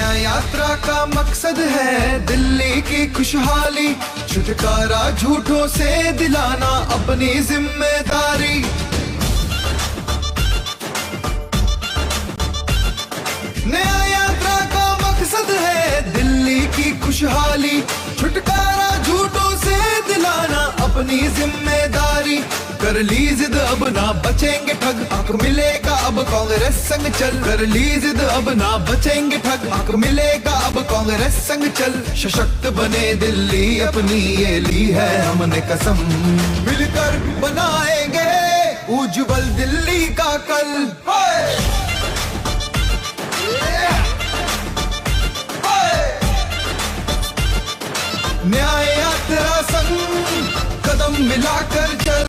नया यात्रा का मकसद है दिल्ली की खुशहाली, छुटकारा झूठों से दिलाना अपनी जिम्मेदारी। नया यात्रा का मकसद है दिल्ली की खुशहाली, छुटकारा झूठों से दिलाना अपनी जिम्मेदारी। कर ली जिद अब ना बचेंगे ठग, हक मिलेगा अब कांग्रेस संग चल। कर ली जिद अब ना बचेंगे ठग, हक मिलेगा अब कांग्रेस संग चल। सशक्त बने दिल्ली अपनी ये ली है हमने कसम, मिलकर बनाएंगे उज्जवल दिल्ली का कल। न्याय यात्रा संग कदम मिलाकर चल,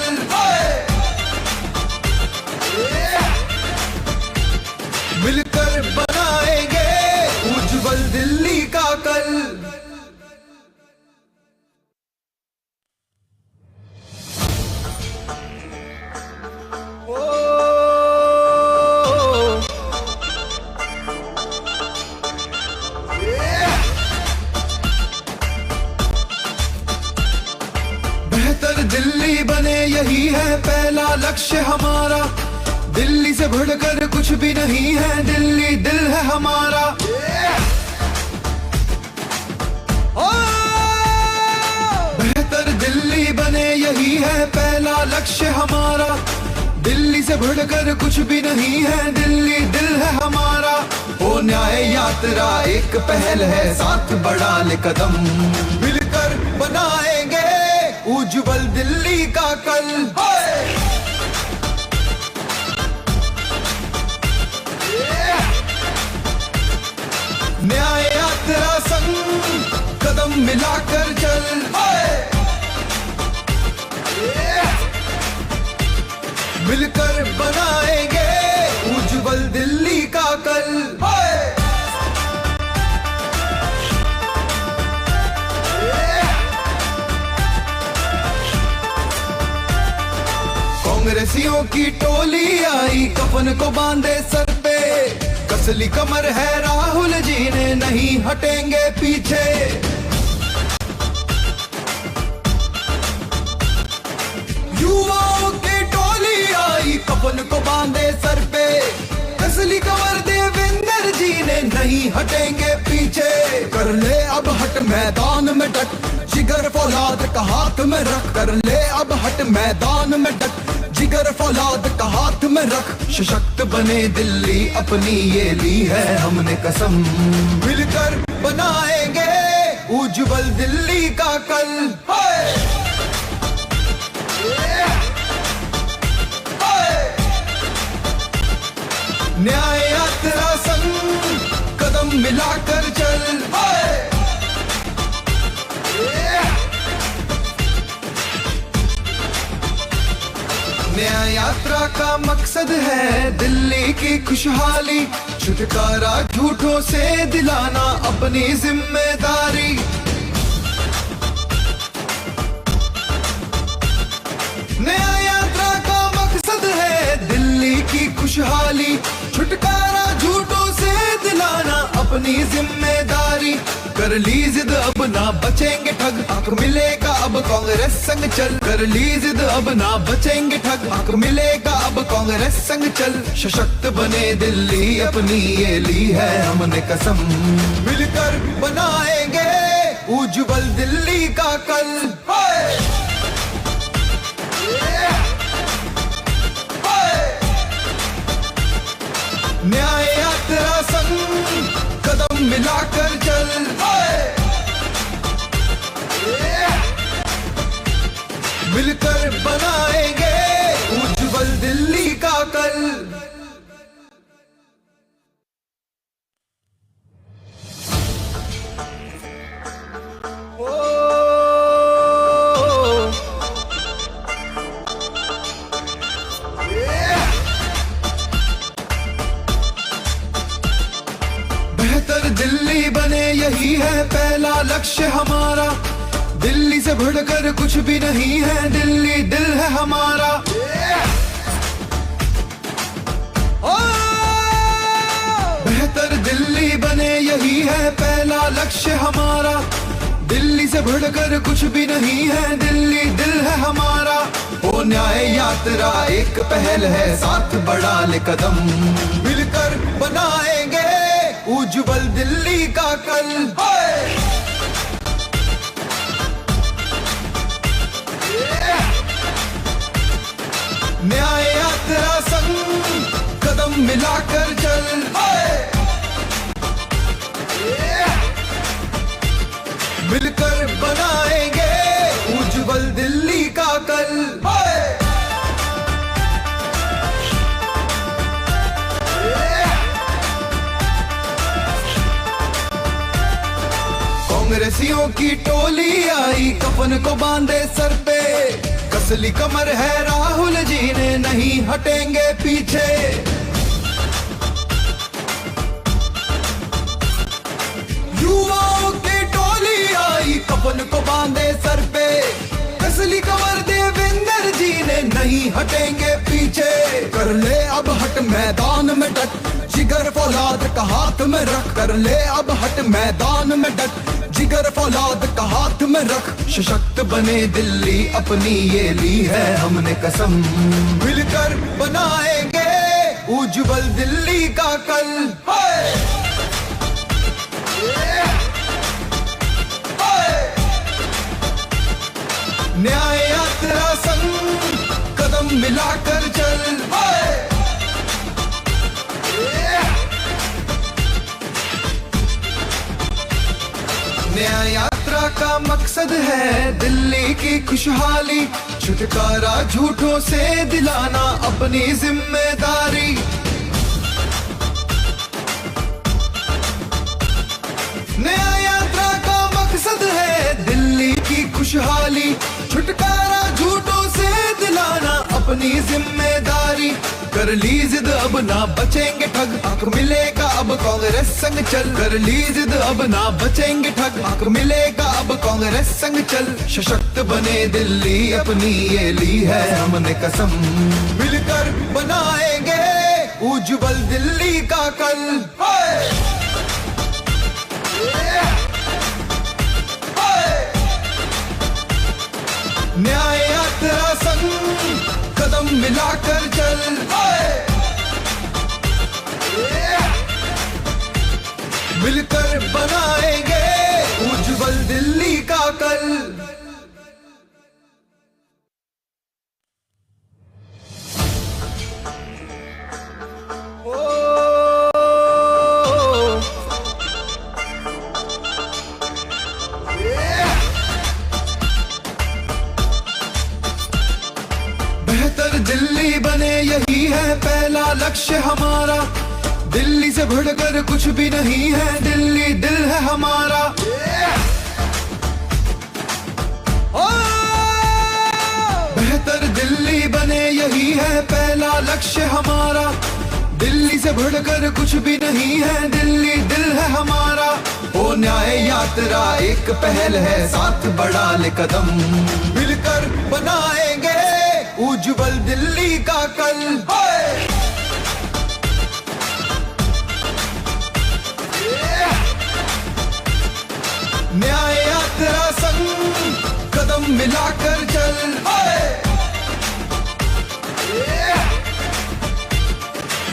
मिलकर बनाएंगे उज्जवल दिल्ली का कल। दिल्ली बने यही है पहला लक्ष्य हमारा, दिल्ली से बढ़कर कुछ भी नहीं है, दिल्ली दिल है हमारा। बेहतर दिल्ली बने यही है पहला लक्ष्य हमारा, दिल्ली से बढ़कर कुछ भी नहीं है, दिल्ली दिल है हमारा। ओ न्याय यात्रा एक पहल है, साथ बढ़ा ले कदम, मिलकर बनाएंगे उज्जवल दिल्ली का कल। न्याय यात्रा संग कदम मिलाकर चल, मिलकर बनाएंगे उज्जवल दिल्ली का कल। कांग्रेसियों की टोली आई, कफन को बांधे सर पे, कसली कमर है राहुल जी ने, नहीं हटेंगे पीछे। युवाओं की टोली आई, कफन को बांधे सर पे, कसली कमर देवेंद्र जी ने, नहीं हटेंगे पीछे। कर ले अब हट मैदान में डट, जिगर फौलाद का हाथ में रख। कर ले अब हट मैदान में डट, जिगर फौलाद का हाथ में रख। सशक्त बने दिल्ली अपनी ये ली है हमने कसम, मिलकर बनाएंगे उज्जवल दिल्ली का कल। न्याय यात्रा संग कदम मिलाकर चल, न्याय यात्रा का मकसद है दिल्ली की खुशहाली, छुटकारा झूठों से दिलाना अपनी जिम्मेदारी। नया यात्रा का मकसद है दिल्ली की खुशहाली, छुटकारा झूठों से दिलाना अपनी जिम्मेदारी। कर ली जिद अब ना बचेंगे ठग, हक मिलेगा अब कांग्रेस संग चल। कर ली जिद अब ना बचेंगे ठग, हक मिलेगा अब कांग्रेस संग चल। सशक्त बने दिल्ली अपनी ये ली है हमने कसम, मिलकर बनाएंगे उज्जवल दिल्ली का कल। न्याय यात्रा संग कदम मिलाकर चल, मिलकर बनाएंगे उज्जवल दिल्ली का कल। दिल्ली बने यही है पहला लक्ष्य हमारा, दिल्ली से बढ़कर कुछ भी नहीं है, दिल्ली दिल है हमारा। बेहतर दिल्ली बने यही है पहला लक्ष्य हमारा। दिल्ली से बढ़कर कुछ भी नहीं है, दिल्ली दिल है हमारा। ओ न्याय यात्रा एक पहल है, साथ बढ़ा ले कदम, मिलकर बनाएंगे उज्जवल दिल्ली का कल। न्याय यात्रा संग कदम मिलाकर चल, मिलकर बनाएंगे उज्जवल दिल्ली का कल। कांग्रेसियों की टोली आई, कफन को बांधे सर पे, कसली कमर है राहुल जी ने, नहीं हटेंगे पीछे। युवाओं की टोली आई, कफन को बांधे सर पे, कसली कमर देवेंद्र जी ने, नहीं हटेंगे पीछे। कर ले अब हट मैदान में डट, जिगर फौलाद का हाथ में रख, कर ले अब हट मैदान में डट, जिगर फौलाद का हाथ में रख। सशक्त बने दिल्ली अपनी ये ली है हमने कसम, मिलकर बनाएंगे उज्जवल दिल्ली का कल। न्याय यात्रा संग कदम मिलाकर चल, न्याय यात्रा का मकसद है दिल्ली की खुशहाली, छुटकारा झूठों से दिलाना अपनी जिम्मेदारी। न्याय यात्रा का मकसद है दिल्ली की खुशहाली, छुटकारा झूठों से दिलाना अपनी जिम्मेदारी। कर ली जिद अब ना बचेंगे ठग, हक मिलेगा अब कांग्रेस संग चल, कर ली जिद अब ना बचेंगे ठग, हक मिलेगा अब कांग्रेस संग चल। सशक्त बने दिल्ली अपनी ये ली है हमने कसम, मिलकर बनाएंगे उज्जवल दिल्ली का कल। न्याय यात्रा संग कदम मिलाकर चल, मिलकर बनाएंगे उज्जवल दिल्ली का कल। बेहतर दिल्ली बने यही है पहला लक्ष्य हमारा। दिल्ली से बढ़कर कुछ भी नहीं है, दिल्ली दिल है हमारा। बेहतर दिल्ली बने यही है पहला लक्ष्य हमारा। दिल्ली से बढ़कर कुछ भी नहीं है, दिल्ली दिल है हमारा। ओ न्याय यात्रा एक पहल है, साथ बढ़ा ले कदम, मिलकर बनाएंगे उज्जवल दिल्ली का कल। न्याय यात्रा संग कदम मिलाकर चल,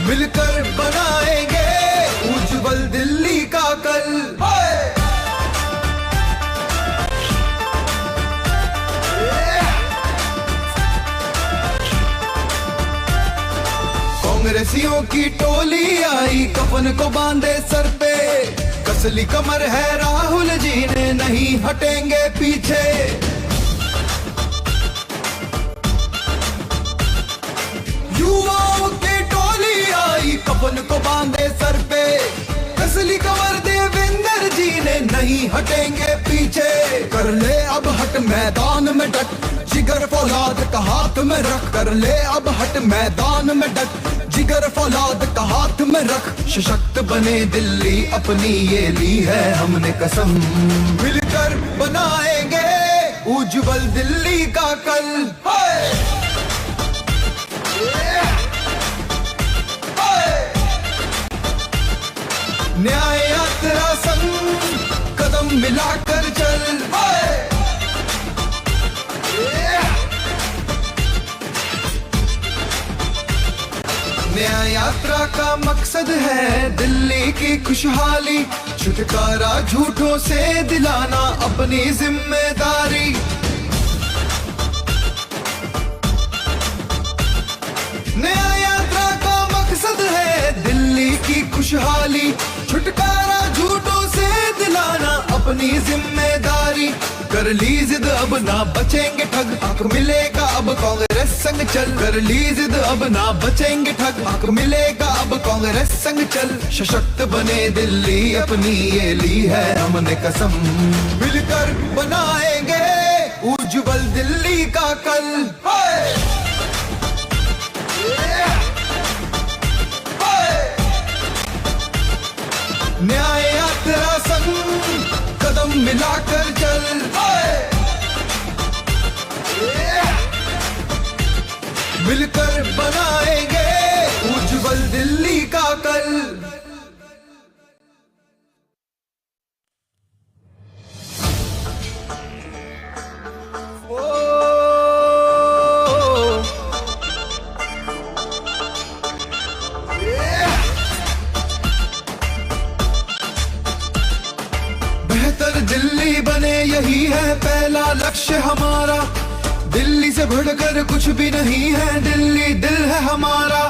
मिलकर बनाएंगे उज्जवल दिल्ली का कल। कांग्रेसियों की टोली आई, कफन को बांधे सर पे, कसली कमर है राहुल जी ने, नहीं हटेंगे पीछे। युवाओं की टोली आई, कफन को बांधे सर पे, कसली कमर देवेंद्र जी ने, नहीं हटेंगे पीछे। कर ले अब हट मैदान में डट, जिगर फौलाद का हाथ में रख, कर ले अब हट मैदान में डट, जिगर फौलाद का हाथ में रख। सशक्त बने दिल्ली अपनी ये ली है हमने कसम, मिलकर बनाएंगे उज्जवल दिल्ली का कल। न्याय यात्रा संग कदम मिलाकर चल। नया यात्रा का मकसद है दिल्ली की खुशहाली, छुटकारा झूठों से दिलाना अपनी जिम्मेदारी। नया यात्रा का मकसद है दिल्ली की खुशहाली, छुटकारा झूठों से दिलाना अपनी जिम्मेदारी। कर ली जिद अब ना बचेंगे ठग, हक मिलेगा अब कांग्रेस संग चल। कर ली जिद अब ना बचेंगे ठग, हक मिलेगा अब कांग्रेस संग चल। सशक्त बने दिल्ली अपनी ये ली है हमने कसम, मिलकर बनाएंगे उज्जवल दिल्ली का कल। न्याय यात्रा संग कदम मिलाकर चल। मिलकर बनाएंगे उज्जवल दिल्ली का कल। बेहतर दिल्ली बने यही है पहला लक्ष्य हमारा। दिल्ली से बढ़कर कुछ भी नहीं है, दिल्ली दिल है हमारा।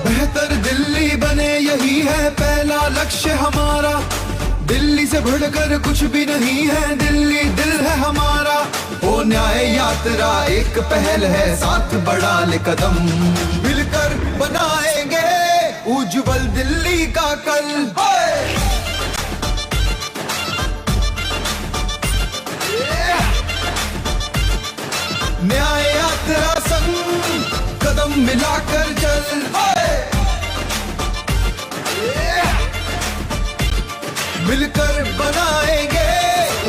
बेहतर दिल्ली बने यही है पहला लक्ष्य हमारा। दिल्ली से बढ़कर कुछ भी नहीं है, दिल्ली दिल है हमारा। ओ न्याय यात्रा एक पहल है, साथ बढ़ा ले कदम, मिलकर बनाएंगे उज्जवल दिल्ली का कल। न्याय यात्रा संग कदम मिलाकर चल। मिलकर बनाएंगे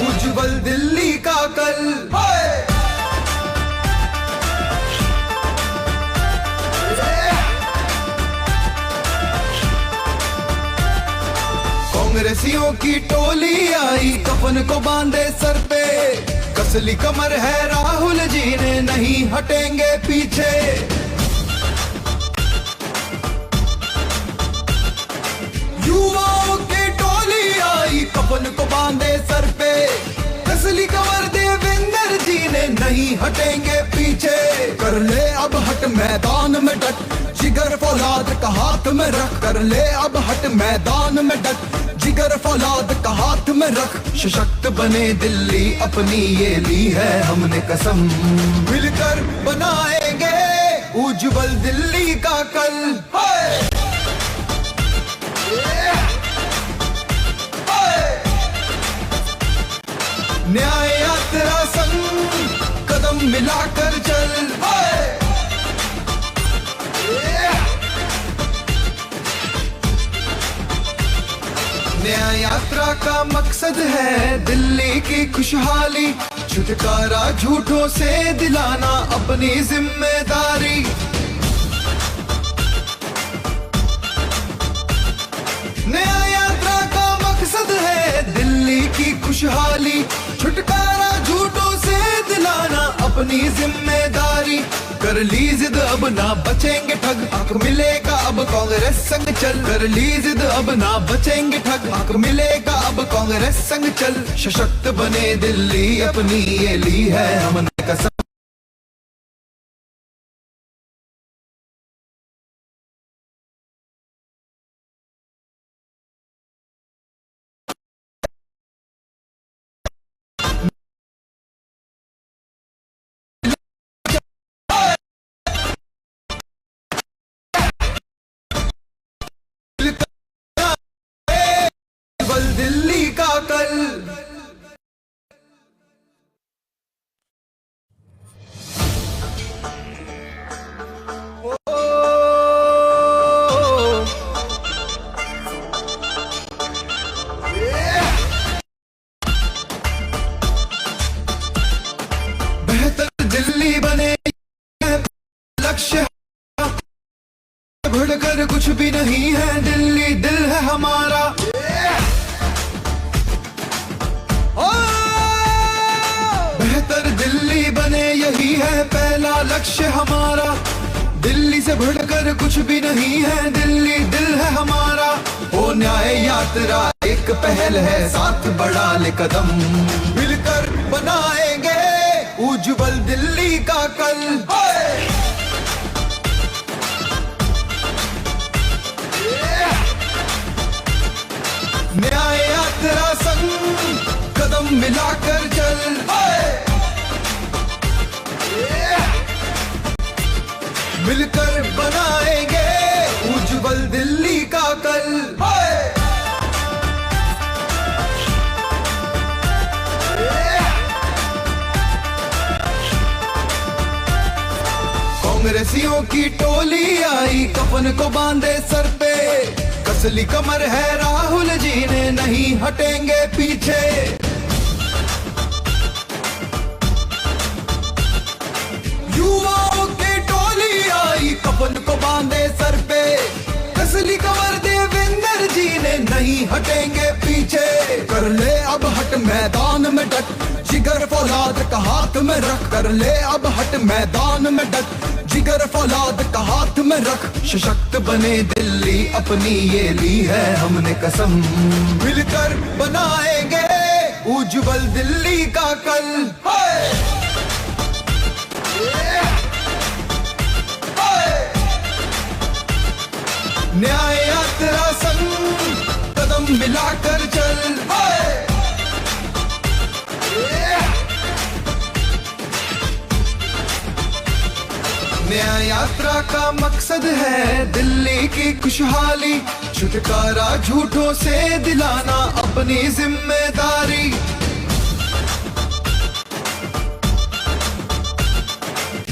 उज्जवल दिल्ली का कल। कांग्रेसियों की टोली आई, कफन को बांधे सर पे, कसली कमर है राहुल जी ने, नहीं हटेंगे पीछे। युवाओं की टोली आई, कफन को बांधे सर पे, कसली कमर देवेंद्र जी ने, नहीं हटेंगे पीछे। कर ले अब हट मैदान में डट, जिगर फौलाद का हाथ में रख। कर ले अब हट मैदान में डट, जिगर फौलाद का हाथ में रख। सशक्त बने दिल्ली अपनी ये ली है हमने कसम, मिलकर बनाएंगे उज्जवल दिल्ली का कल। न्याय यात्रा संग कदम मिलाकर चल। न्याय यात्रा का मकसद है दिल्ली की खुशहाली, छुटकारा झूठों से दिलाना अपनी जिम्मेदारी। नया यात्रा का मकसद है दिल्ली की खुशहाली, छुटकारा झूठों से दिलाना अपनी जिम्मेदारी। कर ली जिद अब ना बचेंगे ठग, हक मिलेगा अब कांग्रेस संग चल। कर ली जिद अब ना बचेंगे ठग, हक मिलेगा अब कांग्रेस संग चल। सशक्त बने दिल्ली अपनी ये ली है हमने कसम। दिल्ली का कल। बढ़कर कुछ भी नहीं है, दिल्ली दिल है हमारा। बेहतर दिल्ली बने यही है पहला लक्ष्य हमारा। दिल्ली से बढ़कर कुछ भी नहीं है, दिल्ली दिल है हमारा। ओ न्याय यात्रा एक पहल है, साथ बढ़ा ले कदम, मिलकर बनाएंगे उज्जवल दिल्ली का कल। न्याय यात्रा संग कदम मिलाकर चल, मिलकर बनाएंगे उज्जवल दिल्ली का कल। कांग्रेसियों की टोली आई, कफन को बांधे सर पे, कसली कमर है राहुल जी ने, नहीं हटेंगे पीछे। युवाओं की टोली आई, कफन को बांधे सर पे, कसली कमर देवेंद्र जी ने, नहीं हटेंगे पीछे। कर ले अब हट मैदान में डट, जिगर फौलाद का हाथ में रख, कर ले अब हट मैदान में डट, जिगर फौलाद का हाथ में रख। सशक्त बने दिल्ली अपनी ये ली है हमने कसम, मिलकर बनाएंगे उज्जवल दिल्ली का कल। न्याय यात्रा संग कदम मिलाकर चल, न्याय यात्रा का मकसद है दिल्ली की खुशहाली, छुटकारा झूठों से दिलाना अपनी जिम्मेदारी।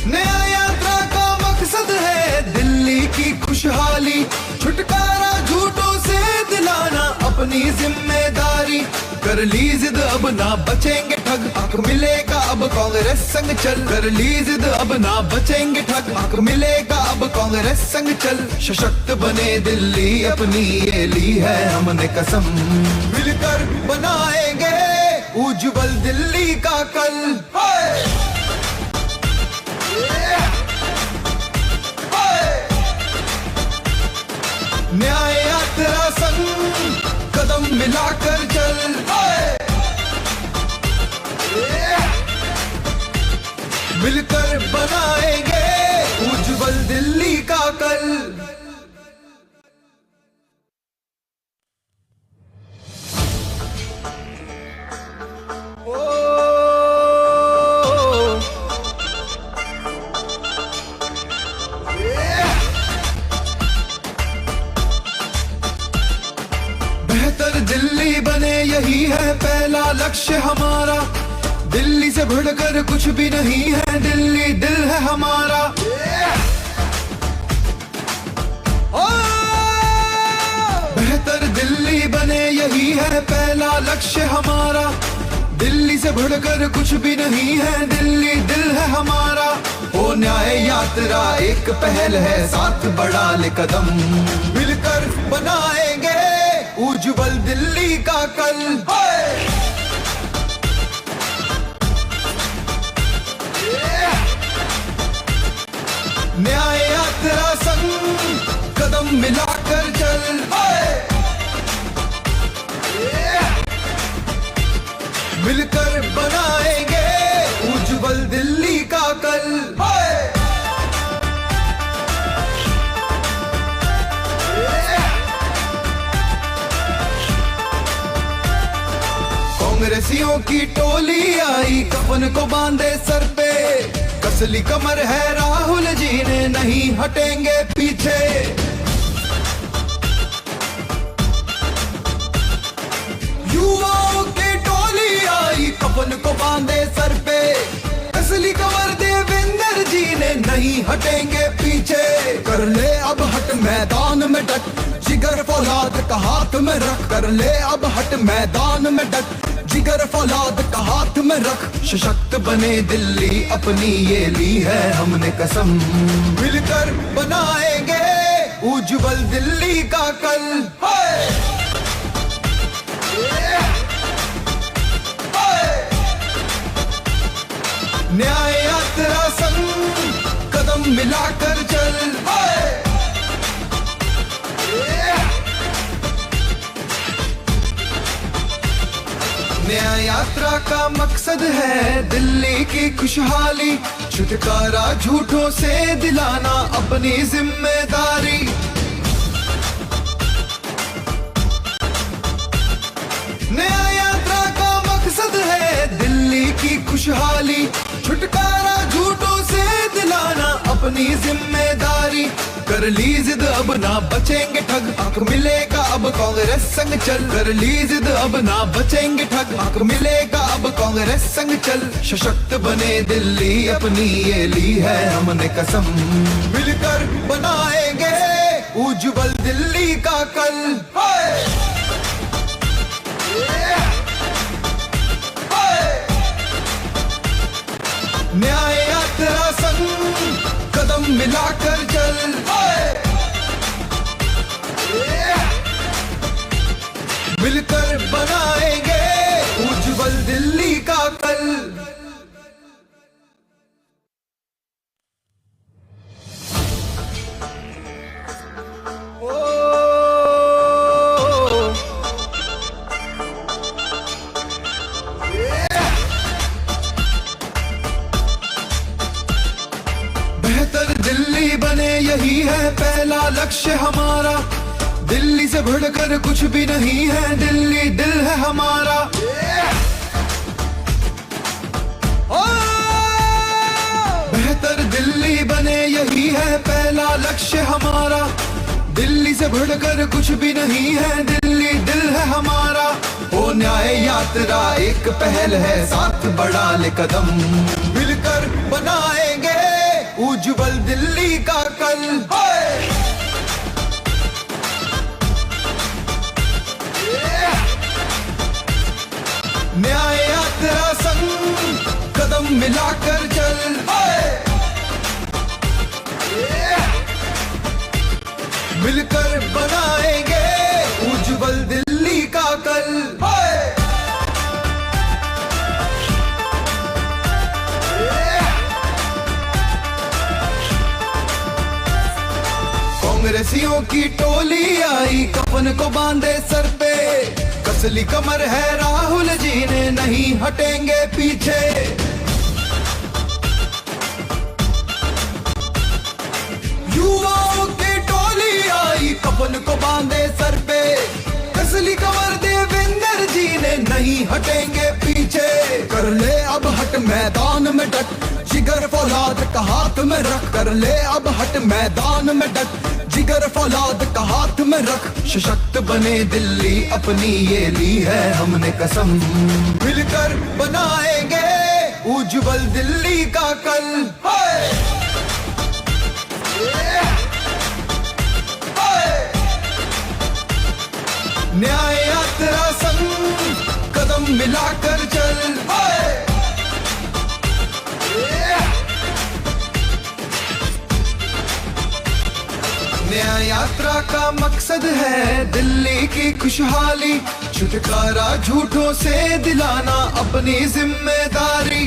न्याय यात्रा का मकसद है दिल्ली की खुशहाली, छुटकारा झूठों से दिलाना अपनी जिम्मेदारी। कर ली जिद अब ना बचेंगे ठग, हक मिलेगा अब कांग्रेस संग चल, कर ली जिद अब ना बचेंगे ठग, हक मिलेगा अब कांग्रेस संग चल। सशक्त बने दिल्ली अपनी ये ली है हमने कसम, मिलकर बनाएंगे उज्जवल दिल्ली का कल। न्याय यात्रा संग कदम मिलाकर चल, मिलकर बनाएंगे उज्जवल दिल्ली का कल। बेहतर दिल्ली बने यही है पहला लक्ष्य हमारा। दिल्ली से बढ़कर कुछ भी नहीं है, दिल्ली दिल है हमारा। बेहतर दिल्ली बने यही है पहला लक्ष्य हमारा। दिल्ली से बढ़कर कुछ भी नहीं है, दिल्ली दिल है हमारा। ओ न्याय यात्रा एक पहल है, साथ बढ़ा ले कदम, मिलकर बनाएंगे उज्जवल दिल्ली का कल। न्याय यात्रा संग कदम मिलाकर चल, मिलकर बनाएंगे उज्जवल दिल्ली का कल। कांग्रेसियों की टोली आई, कफन को बांधे सर पे, कसली कमर है राहुल जी ने, नहीं हटेंगे पीछे। युवाओं की टोली आई, कफन को बांधे सर पे, कसली कमर देवेंद्र जी ने, नहीं हटेंगे पीछे। कर ले अब हट मैदान में डट, जिगर फौलाद का हाथ में रख, कर ले अब हट मैदान में डट, जिगर फौलाद का हाथ में रख। सशक्त बने दिल्ली अपनी ये ली है हमने कसम, मिलकर बनाएंगे उज्जवल दिल्ली का कल। न्याय यात्रा संग कदम मिलाकर चल। न्याय यात्रा का मकसद है दिल्ली की खुशहाली, छुटकारा झूठों से दिलाना अपनी जिम्मेदारी। न्याय यात्रा का मकसद है दिल्ली की खुशहाली, छुटकारा झूठों से दिलाना अपनी जिम्मेदारी। कर ली जिद अब ना बचेंगे ठग, हक मिलेगा अब कांग्रेस संग चल। कर ली जिद अब ना बचेंगे ठग, हक मिलेगा अब कांग्रेस संग चल। सशक्त बने दिल्ली अपनी ये ली है हमने कसम, मिलकर बनाएंगे उज्जवल दिल्ली का कल। न्याय यात्रा संग कदम मिलाकर चल। मिलकर बनाएंगे उज्जवल दिल्ली का कल। बेहतर दिल्ली बने यही है पहला लक्ष्य हमारा। दिल्ली से बढ़कर कुछ भी नहीं है, दिल्ली दिल है हमारा। बेहतर दिल्ली बने यही है पहला लक्ष्य हमारा। दिल्ली से बढ़कर कुछ भी नहीं है, दिल्ली दिल है हमारा। ओ न्याय यात्रा एक पहल है, साथ बढ़ा ले कदम, मिलकर बनाएंगे उज्जवल दिल्ली का कल। न्याय यात्रा संग कदम मिलाकर चल। मिलकर बनाएंगे उज्जवल दिल्ली का कल। कांग्रेसियों की टोली आई, कफन को बांधे सर पे, कसली कमर है राहुल जी ने, नहीं हटेंगे पीछे। युवाओं की टोली आई, कफन को बांधे सर पे, कसली कमर देवेंद्र जी ने, नहीं हटेंगे पीछे। कर ले अब हट मैदान में डट, जिगर फौलाद का हाथ में रख। कर ले अब हट मैदान में डट, जिगर फौलाद का हाथ में रख। सशक्त बने दिल्ली अपनी ये ली है हमने कसम, मिलकर बनाएंगे उज्जवल दिल्ली का कल। न्याय यात्रा संग कदम मिलाकर चल। न्याय यात्रा का मकसद है दिल्ली की खुशहाली, छुटकारा झूठों से दिलाना अपनी जिम्मेदारी।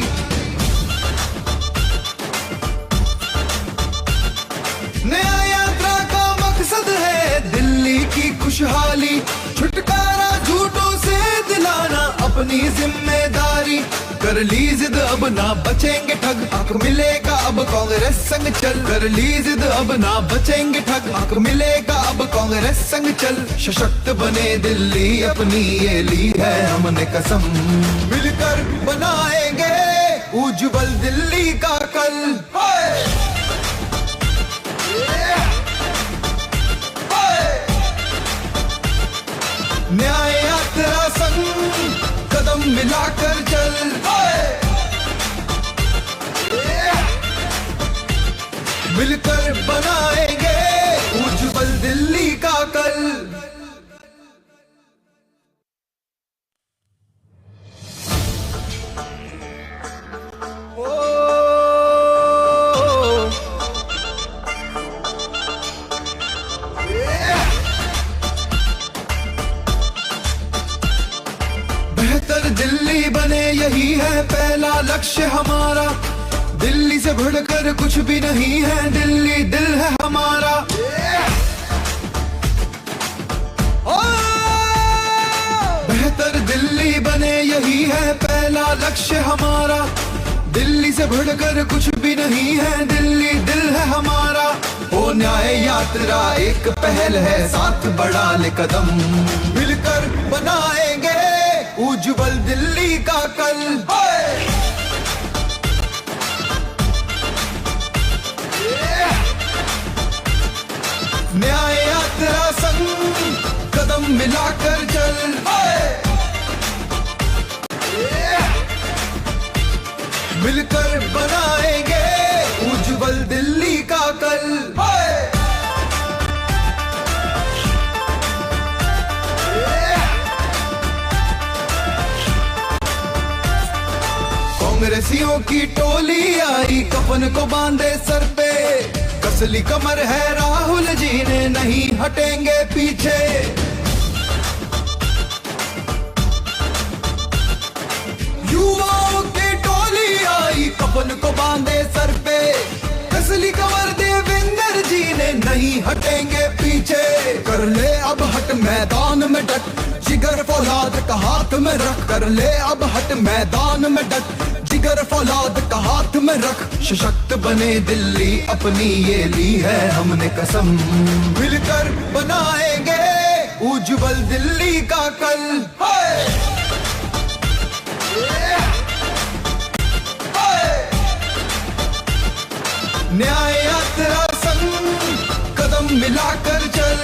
न्याय यात्रा का मकसद है दिल्ली की खुशहाली, छुटकारा झूठों से दिलाना अपनी जिम्मेदारी। कर ली जिद अब ना बचेंगे ठग, हक मिलेगा अब कांग्रेस संग चल। कर ली जिद अब ना बचेंगे ठग, हक मिलेगा अब कांग्रेस संग चल। सशक्त बने दिल्ली अपनी ये ली है हमने कसम, मिलकर बनाएंगे उज्जवल दिल्ली का कल। न्याय यात्रा संग कदम मिलाकर चल। मिलकर बनाएंगे उज्जवल दिल्ली का कल। बेहतर दिल्ली बने यही है पहला लक्ष्य हमारा। दिल्ली से बढ़कर कुछ भी नहीं है, दिल्ली दिल है हमारा। बेहतर दिल्ली बने यही है पहला लक्ष्य हमारा। दिल्ली से बढ़कर कुछ भी नहीं है, दिल्ली दिल है हमारा। ओ न्याय यात्रा एक पहल है, साथ बढ़ा ले कदम, मिलकर बनाएंगे उज्जवल दिल्ली का कल। न्याय यात्रा संग कदम मिलाकर चल, मिलकर बनाएंगे उज्जवल दिल्ली का कल। कांग्रेसियों की टोली आई, कफन को बांधे सर पे, कसली कमर है राहुल जी ने, नहीं हटेंगे पीछे। युवाओं की टोली आई, कफन को बांधे सर पे, कसली कमर देवेंद्र जी ने, नहीं हटेंगे पीछे। कर ले अब हट मैदान में डट, जिगर फौलाद का हाथ में रख। कर ले अब हट मैदान में डट, जिगर फौलाद का हाथ में रख। सशक्त बने दिल्ली अपनी ये ली है हमने कसम, मिलकर बनाएंगे उज्जवल दिल्ली का कल। न्याय यात्रा संग कदम मिलाकर चल,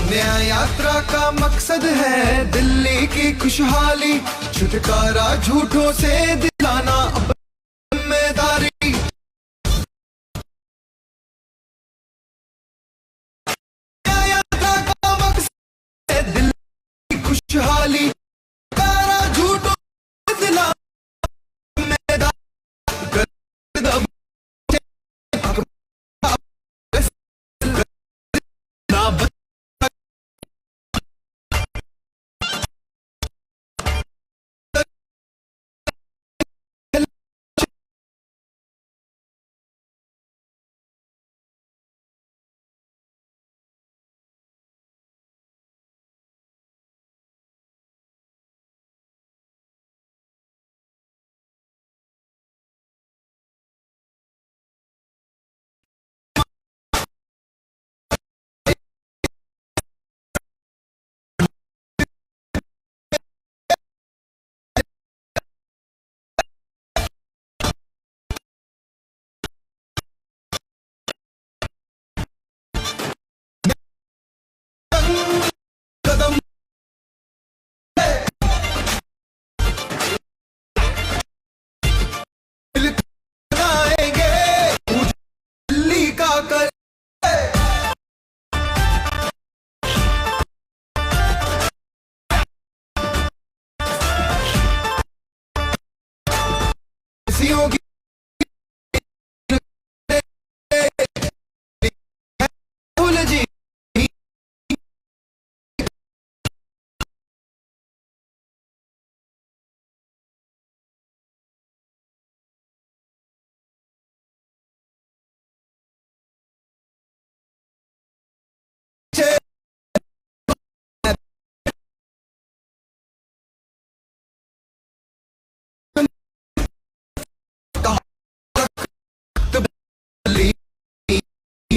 न्याय यात्रा का मकसद है दिल्ली की खुशहाली, छुटकारा झूठों से दिलाना अपनी जिम्मेदारी। न्याय यात्रा का मकसद है दिल्ली की खुशहाली, छुटकारा झूठों से दिलाना जिम्मेदारी।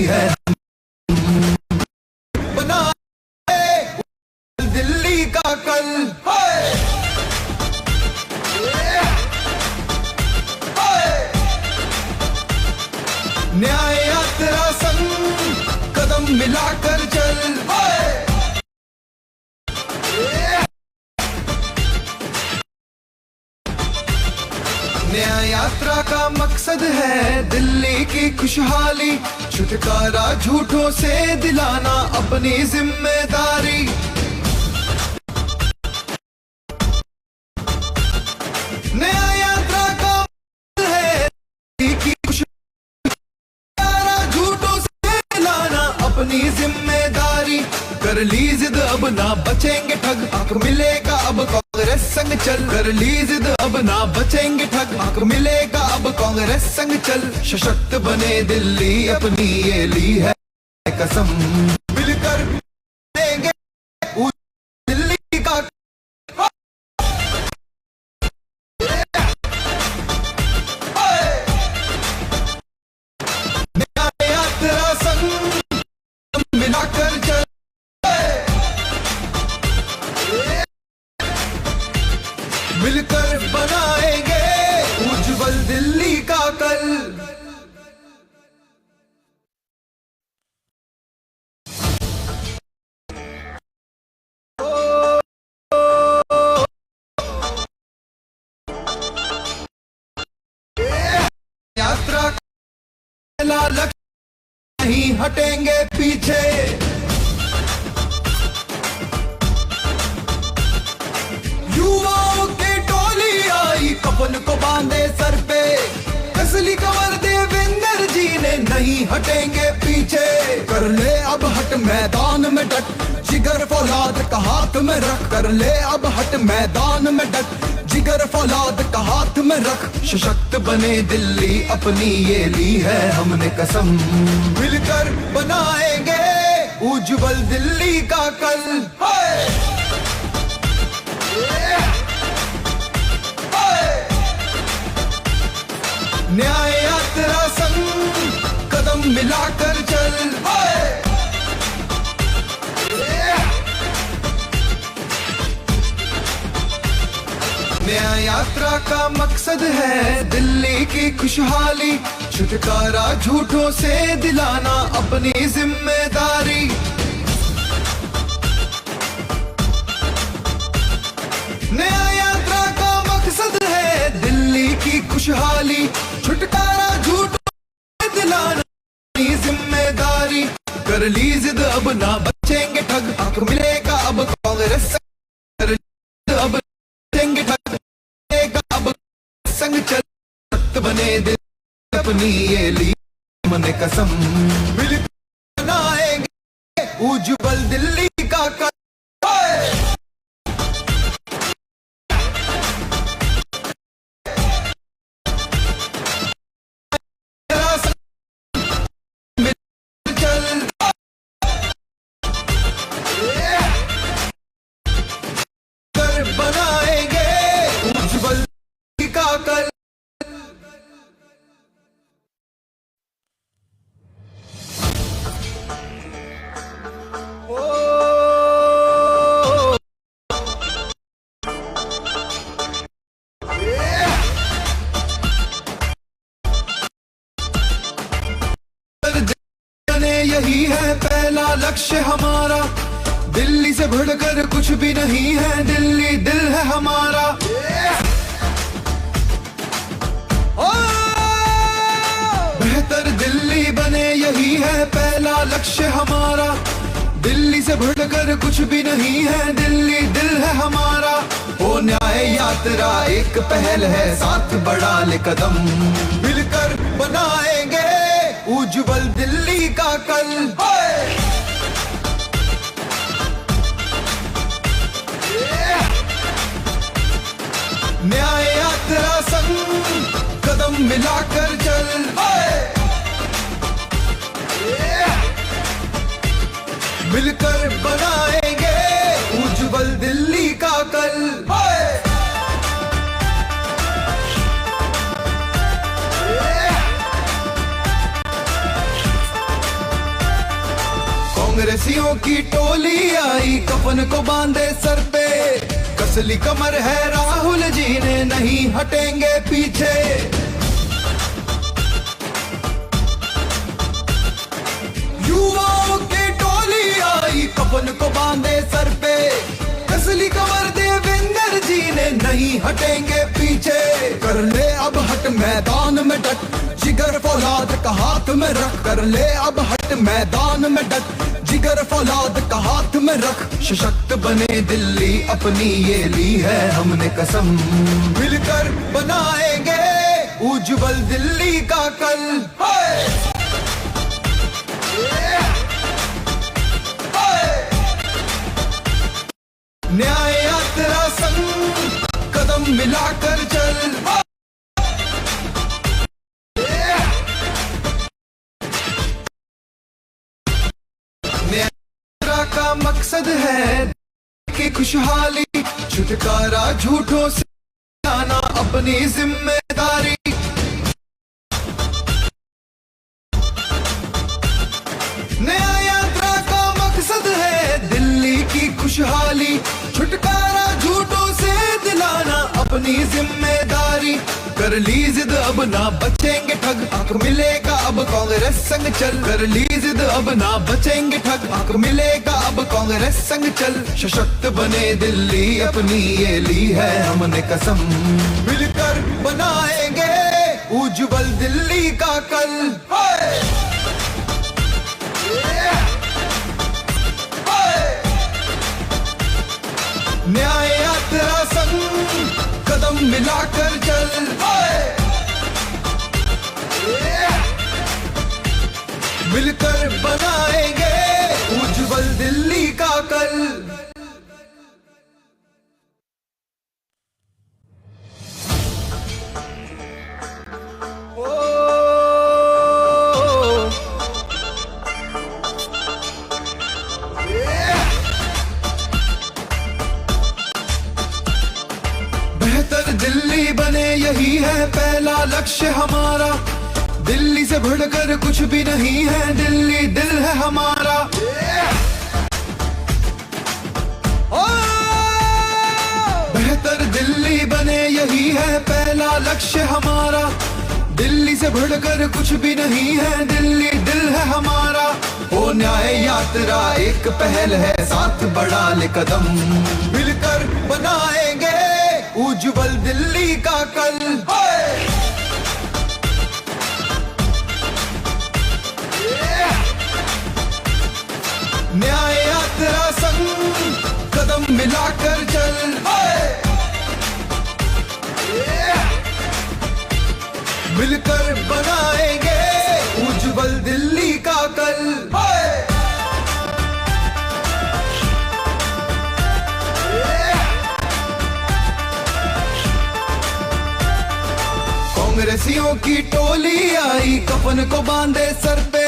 है बना दिल्ली का कल। न्याय यात्रा संग कदम मिलाकर चल। न्याय यात्रा का मकसद है दिल्ली की खुशहाली, छुटकारा झूठों से दिलाना अपनी जिम्मेदारी। न्याय यात्रा का मकसद है दिल्ली की खुशहाली, छुटकारा झूठों से दिलाना अपनी जिम्मेदारी, कर ली जिद अब ना बचेंगे ठग, हक मिलेगा अब कांग्रेस संग चल। कर ली जिद अब ना बचेंगे ठग, हक मिलेगा अब कांग्रेस संग चल। सशक्त बने दिल्ली अपनी ये ली है कसम, मिलकर देंगे दिल्ली का। न्याय यात्रा संग मिलाकर चल, मिलकर बनाएंगे उज्जवल दिल्ली का कल। यात्रा का लक्ष्य नहीं हटेंगे पीछे, युवाओं की टोली आई कफन को बांधे सर पे, असली कमर देवेंद्र जी ने नहीं हटेंगे पीछे। कर ले अब हट मैदान में डट, जिगर फौलाद का हाथ में रख। कर ले अब हट मैदान में डट, जिगर फौलाद का हाथ में रख। सशक्त बने दिल्ली अपनी ये ली है हमने कसम, मिलकर बनाएंगे उज्जवल दिल्ली का कल। न्याय यात्रा संग कदम मिलाकर चल, न्याय यात्रा का मकसद है दिल्ली की खुशहाली, छुटकारा झूठों से दिलाना अपनी जिम्मेदारी। न्याय यात्रा का मकसद है दिल्ली की खुशहाली, छुटकारा झूठों से दिलाना अपनी जिम्मेदारी। कर ली जिद अब ना बचेंगे ठग, हक मिलेगा अब कांग्रेस अब बचेंगे ठग, अब संग चल। सख्त बने दिल अपनी ये ली हमने कसम, मिलकर बनाएंगे उज्जवल दिल्ली का कल। बनाएंगे उज्जवल का कल। यही है पहला लक्ष्य हमारा, दिल्ली से बढ़कर कुछ भी नहीं है, दिल्ली दिल है हमारा। बेहतर दिल्ली बने यही है पहला लक्ष्य हमारा, दिल्ली से बढ़कर कुछ भी नहीं है, दिल्ली दिल है हमारा। ओ न्याय यात्रा एक पहल है, साथ बढ़ा ले कदम, मिलकर बनाएंगे उज्जवल दिल्ली का कल। न्याय यात्रा संग कदम मिलाकर चल, मिलकर बनाएंगे उज्जवल दिल्ली का कल। कांग्रेसियों की टोली आई कफन को बांधे सर पे, कसली कमर है राहुल जी ने नहीं हटेंगे पीछे। युवाओं की टोली आई कफन को बांधे सर पे, कसली कमर देवेंद्र जी ने नहीं हटेंगे पीछे। कर ले अब हट मैदान में डट, जिगर फौलाद का हाथ में रख। कर ले अब हट मैदान में डट, जिगर फौलाद का हाथ में रख। सशक्त बने दिल्ली अपनी ये ली है हमने कसम, मिलकर बनाएंगे उज्जवल दिल्ली का कल। मकसद है कि खुशहाली, छुटकारा झूठों से लाना अपनी जिम्मेदारी। नया यात्रा का मकसद है दिल्ली की खुशहाली, छुटकारा झूठों से दिलाना अपनी जिम्मेदारी। कर ली जिद अब ना बचेंगे ठग, हक मिलेगा अब कांग्रेस संग चल। कर ली जिद अब ना बचेंगे ठग, हक मिलेगा अब कांग्रेस संग चल। सशक्त बने दिल्ली अपनी ये ली है हमने कसम, मिलकर बनाएंगे उज्जवल दिल्ली का कल। न्याय यात्रा संग कदम मिलाकर चल। मिलकर बनाएंगे उज्जवल दिल्ली का कल। बेहतर दिल्ली बने यही है पहला लक्ष्य हमारा। दिल्ली से बढ़कर कुछ भी नहीं है, दिल्ली दिल है हमारा। बेहतर दिल्ली बने यही है पहला लक्ष्य हमारा। दिल्ली से बढ़कर कुछ भी नहीं है, दिल्ली दिल है हमारा। ओ न्याय यात्रा एक पहल है, साथ बढ़ा ले कदम। मिलकर बनाएंगे उज्जवल दिल्ली का कल। न्याय यात्रा संग कदम मिलाकर चल। मिलकर बनाएंगे उज्जवल दिल्ली का कल। कांग्रेसियों की टोली आई, कफन को बांधे सर पे।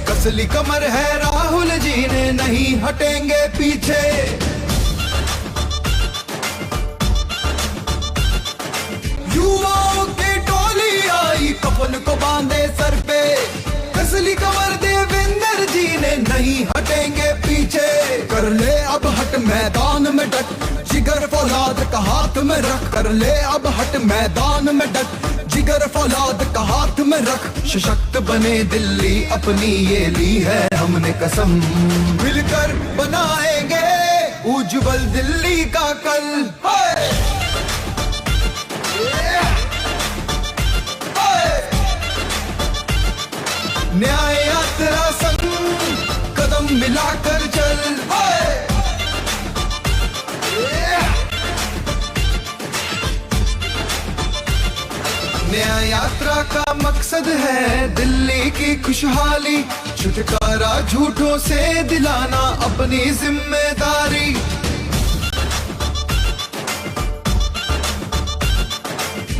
कसली कमर है राहुल जी ने, नहीं हटेंगे पीछे। युवाओं की टोली आई, कफन को बांधे सर पे। कसली कमर देवेंद्र जी ने, नहीं हटेंगे पीछे। कर ले अब हट मैदान में डट, जिगर फौलाद का हाथ में रख। कर ले अब हट मैदान में डट, जिगर फौलाद का हाथ में रख। सशक्त बने दिल्ली अपनी ये ली है हमने कसम। मिलकर बनाएंगे उज्जवल दिल्ली का कल। न्याय यात्रा संग कदम मिलाकर चल। न्याय यात्रा का मकसद है दिल्ली की खुशहाली, छुटकारा झूठों से दिलाना अपनी जिम्मेदारी।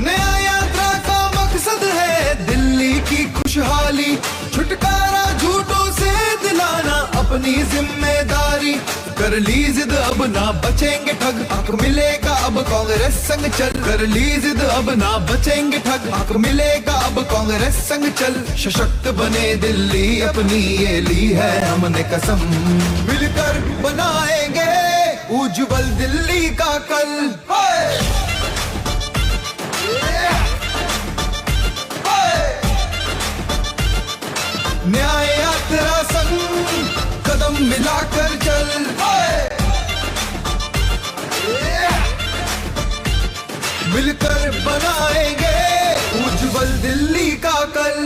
नया यात्रा का मकसद है दिल्ली की खुशहाली, छुटकारा झूठों से दिलाना अपनी जिम्मेदारी। कर ली जिद अब ना बचेंगे ठग, हक मिलेगा अब कांग्रेस संग चल। कर ली जिद अब ना बचेंगे ठग, हक मिलेगा अब कांग्रेस संग चल। सशक्त बने दिल्ली अपनी ये ली है हमने कसम। मिलकर बनाएंगे उज्जवल दिल्ली का कल। न्याय यात्रा संग कदम मिलाकर चल। मिलकर बनाएंगे उज्जवल दिल्ली का कल।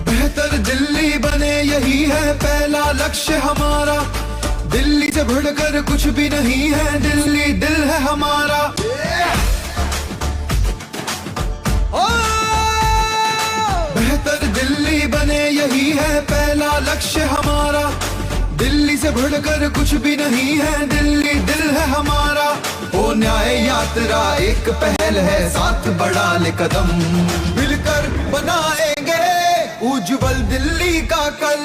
बेहतर दिल्ली बने यही है पहला लक्ष्य हमारा। दिल्ली से बढ़कर कुछ भी नहीं है, दिल्ली दिल है हमारा। बेहतर दिल्ली बने यही है पहला लक्ष्य हमारा, दिल्ली से बढ़कर कुछ भी नहीं है, दिल्ली दिल है हमारा। ओ न्याय यात्रा एक पहल है, साथ बढ़ा ले कदम, मिलकर बनाएंगे उज्जवल दिल्ली का कल।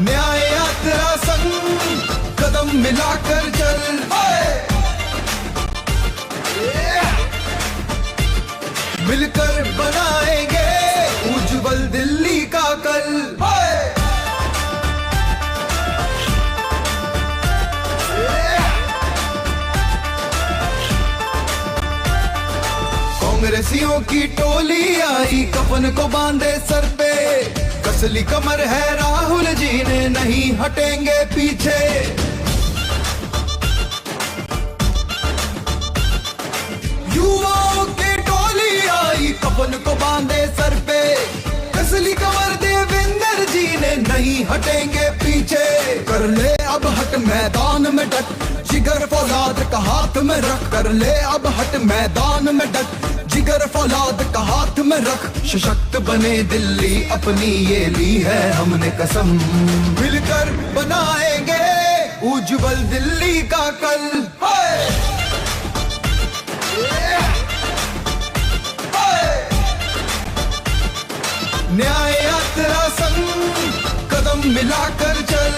न्याय यात्रा संग कदम मिलाकर चल, मिलकर बनाएंगे उज्जवल दिल्ली का कल। कांग्रेसियों की टोली आई, कफन को बांधे सर पे, कसली कमर है राहुल जी ने, नहीं हटेंगे पीछे। युवाओं की टोली आई, कफन को बांधे सर पे, कसली कमर देवेंद्र जी ने, नहीं हटेंगे पीछे। कर ले अब हट मैदान में डट, जिगर फौलाद का हाथ में रख, कर ले अब हट मैदान में डट, जिगर फौलाद का हाथ में रख। सशक्त बने दिल्ली अपनी ये ली है हमने कसम, मिलकर बनाएंगे उज्जवल दिल्ली का कल। न्याय यात्रा संग कदम मिलाकर चल,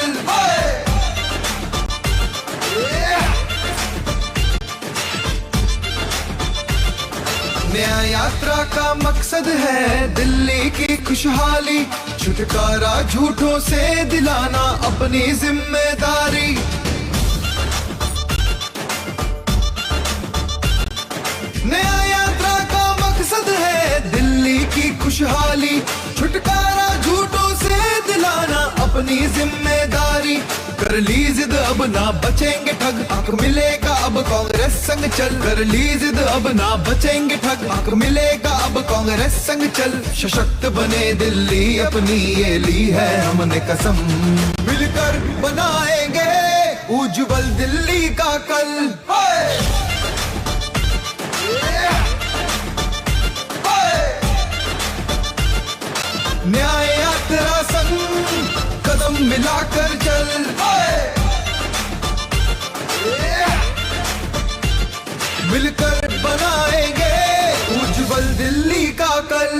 न्याय यात्रा का मकसद है दिल्ली की खुशहाली, छुटकारा झूठों से दिलाना अपनी जिम्मेदारी। न्याय यात्रा का मकसद है दिल्ली की खुशहाली, छुटकारा झूठों से दिलाना अपनी जिम्मेदारी। कर ली जिद अब ना बचेंगे ठग, हक मिलेगा अब कांग्रेस संग चल, कर ली जिद अब ना बचेंगे ठग, हक मिलेगा अब कांग्रेस संग चल। सशक्त बने दिल्ली अपनी ये ली है हमने कसम, मिलकर बनाएंगे उज्जवल दिल्ली का कल। न्याय यात्रा संग कदम मिलाकर चल, मिलकर बनाएंगे उज्जवल दिल्ली का कल।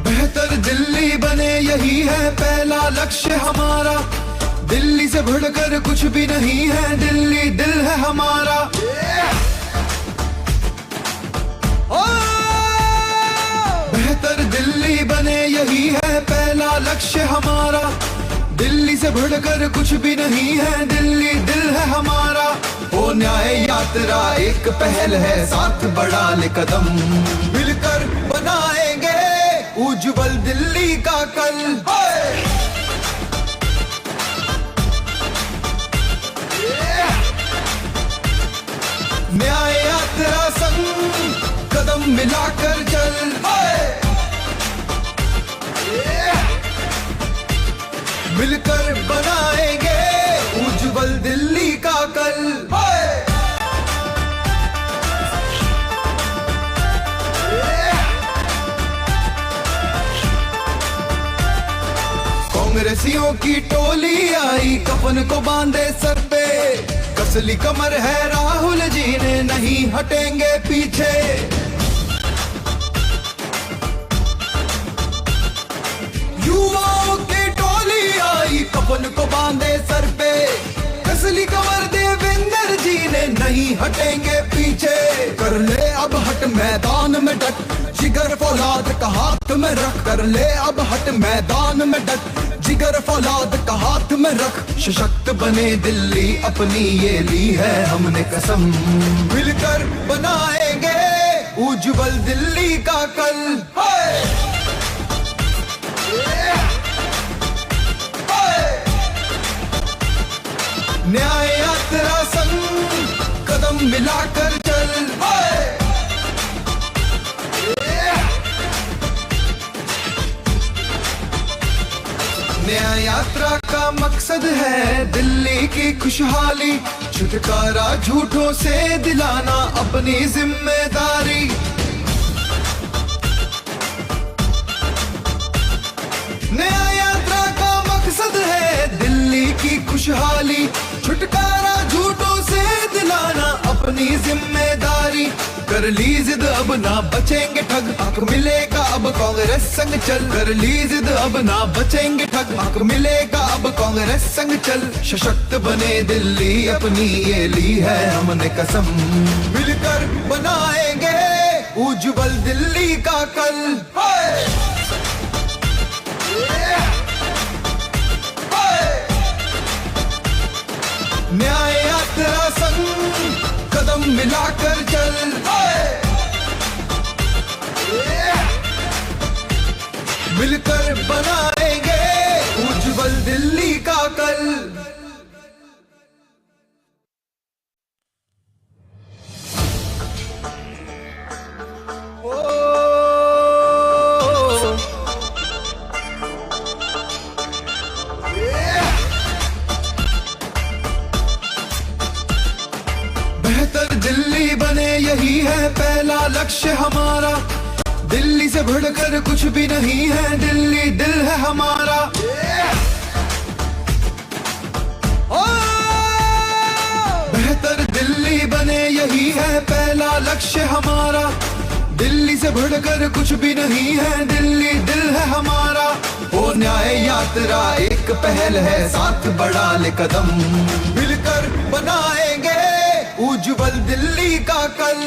बेहतर दिल्ली बने यही है पहला लक्ष्य हमारा, दिल्ली से बढ़कर कुछ भी नहीं है, दिल्ली दिल है हमारा। बेहतर दिल्ली बने यही है पहला लक्ष्य हमारा, दिल्ली से बढ़कर कुछ भी नहीं है, दिल्ली दिल है हमारा। ओ न्याय यात्रा एक पहल है, साथ बढ़ा ले कदम, मिलकर बनाएंगे उज्जवल दिल्ली का कल। न्याय यात्रा संग कदम मिलाकर चल, मिलकर बनाएंगे उज्जवल दिल्ली का कल। कांग्रेसियों की टोली आई, कफन को बांधे सर पे, कसली कमर है राहुल जी ने, नहीं हटेंगे पीछे। युवाओं की टोली आई, कफन को बांधे सर पे, कसली कमर देवेंद्र जी ने, नहीं हटेंगे पीछे। कर ले अब हट मैदान में डट, जिगर फौलाद का हाथ में रख, कर ले अब हट मैदान में डट, जिगर फौलाद का हाथ में रख। सशक्त बने दिल्ली अपनी ये ली है हमने कसम, मिलकर बनाएंगे उज्जवल दिल्ली का कल। न्याय यात्रा संग मिलाकर चल। नया यात्रा का मकसद है दिल्ली की खुशहाली, छुटकारा झूठों से दिलाना अपनी जिम्मेदारी। नया यात्रा का मकसद है दिल्ली की खुशहाली, छुटकारा झूठों से दिलाना अपनी जिम्मेदारी। कर ली जिद अब ना बचेंगे ठग, हक मिलेगा अब कांग्रेस संग चल। कर ली जिद अब ना बचेंगे ठग, हक मिलेगा अब कांग्रेस संग चल। सशक्त बने दिल्ली अपनी ये ली है हमने कसम, मिलकर बनाएंगे उज्जवल दिल्ली का कल। न्याय यात्रा संग कदम मिलाकर चल। मिलकर बनाएंगे उज्जवल दिल्ली का कल। बेहतर दिल्ली बने यही है पहला लक्ष्य हमारा। दिल्ली से बढ़कर कुछ भी नहीं है, दिल्ली दिल है हमारा। बेहतर दिल्ली बने यही है पहला लक्ष्य हमारा। दिल्ली से बढ़कर कुछ भी नहीं है, दिल्ली दिल है हमारा। ओ न्याय यात्रा एक पहल है, साथ बढ़ा ले कदम, मिलकर बनाएंगे उज्जवल दिल्ली का कल।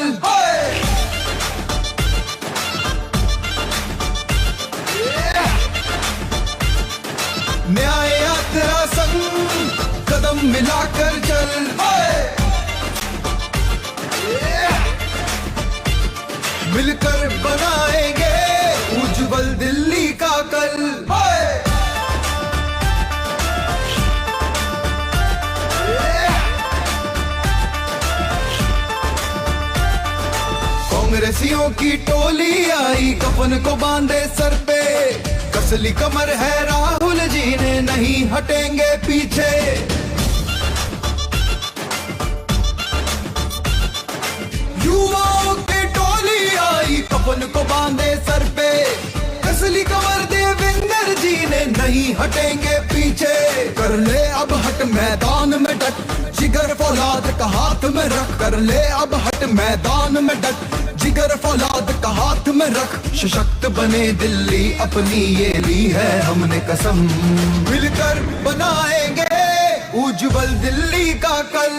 न्याय यात्रा संग कदम मिलाकर चल। मिलकर बनाएंगे उज्जवल दिल्ली का कल। कांग्रेसियों की टोली आई, कफन को बांधे सर पे, कसली कमर है राहुल जी ने, नहीं हटेंगे पीछे। युवाओं की टोली आई, कफन को बांधे सर पे, कसली कमर देवेंद्र जी ने, नहीं हटेंगे पीछे। कर ले अब हट मैदान में डट, जिगर फौलाद का हाथ में रख। कर ले अब हट मैदान में डट, जिगर फौलाद का हाथ में रख। सशक्त बने दिल्ली अपनी ये ली है हमने कसम, मिलकर बनाएंगे उज्जवल दिल्ली का कल।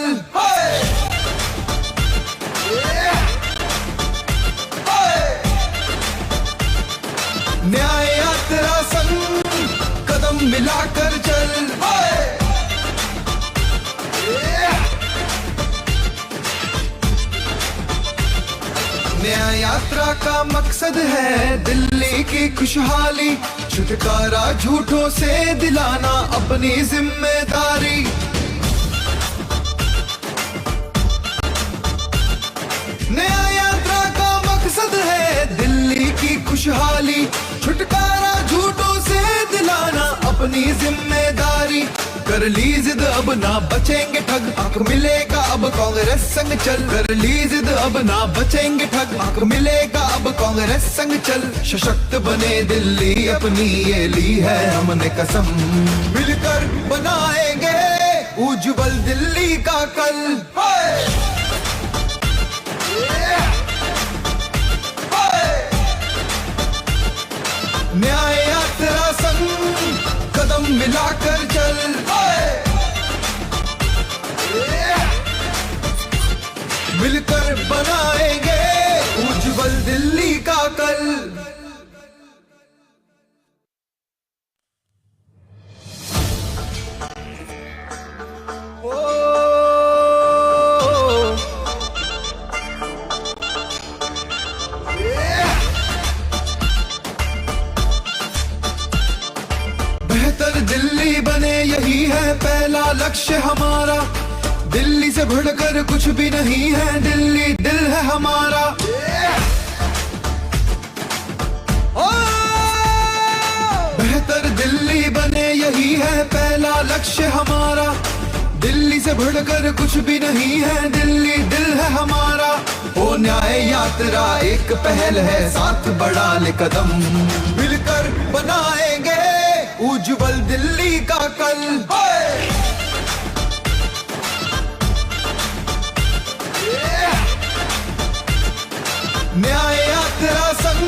न्याय यात्रा संग कदम मिलाकर चल। नया यात्रा का मकसद है दिल्ली की खुशहाली, छुटकारा झूठों से दिलाना अपनी जिम्मेदारी। नया यात्रा का मकसद है दिल्ली की खुशहाली, छुटकारा झूठों से दिलाना अपनी जिम्मेदारी। कर ली जिद अब ना बचेंगे ठग, हक मिलेगा अब कांग्रेस संग चल। कर ली जिद अब ना बचेंगे ठग, हक मिलेगा अब कांग्रेस संग चल। सशक्त बने दिल्ली अपनी ये ली है हमने कसम, मिलकर बनाएंगे उज्जवल दिल्ली का कल। न्याय यात्रा संग कदम मिलाकर चल। मिलकर बनाएंगे उज्जवल दिल्ली का कल। बेहतर दिल्ली बने यही है पहला लक्ष्य हमारा। दिल्ली से बढ़कर कुछ भी नहीं है, दिल्ली दिल है हमारा। बेहतर दिल्ली बने यही है पहला लक्ष्य हमारा। दिल्ली से बढ़कर कुछ भी नहीं है, दिल्ली दिल है हमारा। ओ न्याय यात्रा एक पहल है, साथ बढ़ा ले कदम, मिलकर बनाएंगे उज्जवल दिल्ली का कल। न्याय यात्रा संग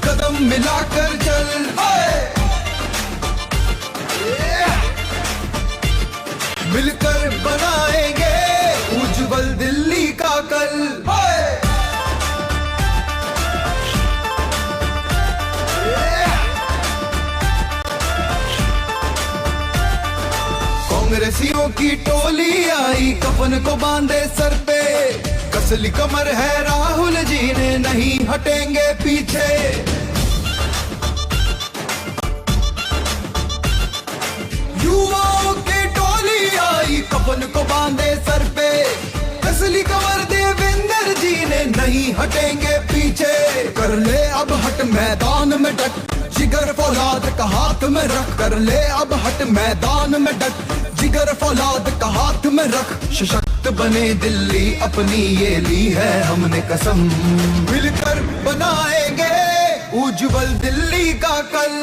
कदम मिलाकर चल, मिलकर बनाएंगे उज्जवल दिल्ली का कल। कांग्रेसियों की टोली आई, कफन को बांधे सर पे, कसली कमर है राहुल जी ने, नहीं हटेंगे पीछे। युवाओं की टोली आई, कफन को बांधे सर पे, कसली कमर देवेंद्र जी ने, नहीं हटेंगे पीछे। कर ले अब हट मैदान में डट, जिगर फौलाद का हाथ में रख, कर ले अब हट मैदान में डट, जिगर फौलाद का हाथ में रख। सशक्त बने दिल्ली अपनी ये ली है हमने कसम, मिलकर बनाएंगे उज्जवल दिल्ली का कल।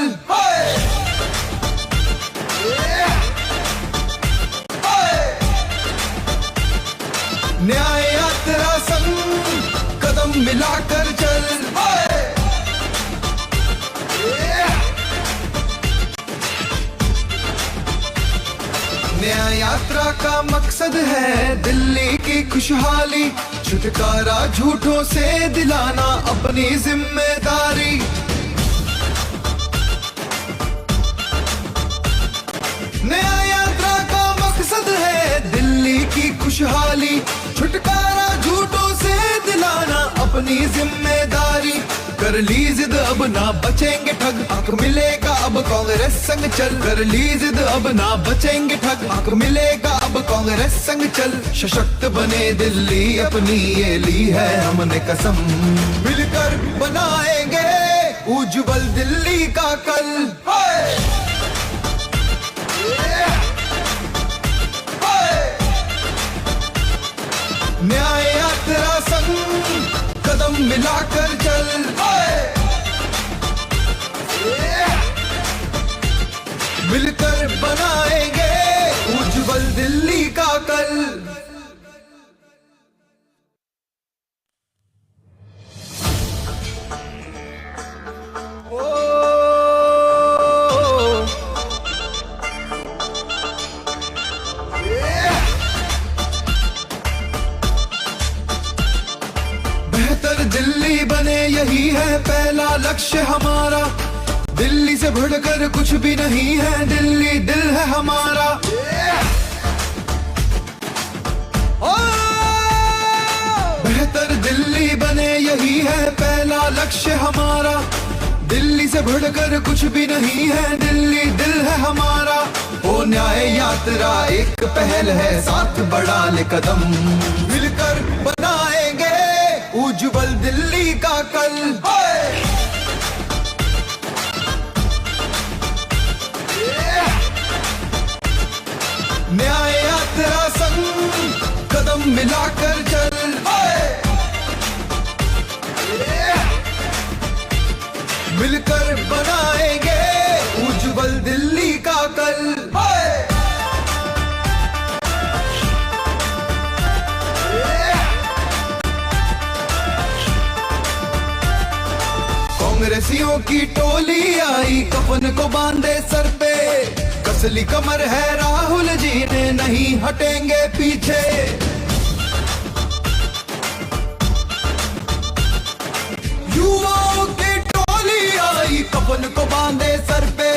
न्याय यात्रा संग कदम मिलाकर चल, न्याय यात्रा का मकसद है दिल्ली की खुशहाली, छुटकारा झूठों से दिलाना अपनी जिम्मेदारी। न्याय यात्रा का मकसद है दिल्ली की खुशहाली, छुटकारा झूठों से दिलाना अपनी जिम्मेदारी। कर ली जिद अब ना बचेंगे ठग, हक मिलेगा अब कांग्रेस संग चल, कर ली जिद अब ना बचेंगे ठग, हक मिलेगा अब कांग्रेस संग चल। सशक्त बने दिल्ली अपनी ये ली है हमने कसम, मिलकर बनाएंगे उज्जवल दिल्ली का कल। न्याय यात्रा संग कदम मिलाकर चल, मिलकर बनाएंगे उज्जवल दिल्ली का कल। बेहतर दिल्ली बने यही है पहला लक्ष्य हमारा। दिल्ली से बढ़कर कुछ भी नहीं है, दिल्ली दिल है हमारा। बेहतर दिल्ली बने यही है पहला लक्ष्य हमारा। दिल्ली से बढ़कर कुछ भी नहीं है, दिल्ली दिल है हमारा। ओ न्याय यात्रा एक पहल है, साथ बढ़ा ले कदम, मिलकर बनाएंगे उज्जवल दिल्ली का कल। न्याय यात्रा संग कदम मिलाकर चल, मिलकर बनाएंगे उज्जवल दिल्ली का कल। कांग्रेसियों की टोली आई, कफन को बांधे सर पे, कसली कमर है राहुल जी ने, नहीं हटेंगे पीछे। युवाओं की टोली आई, कफन को बांधे सर पे,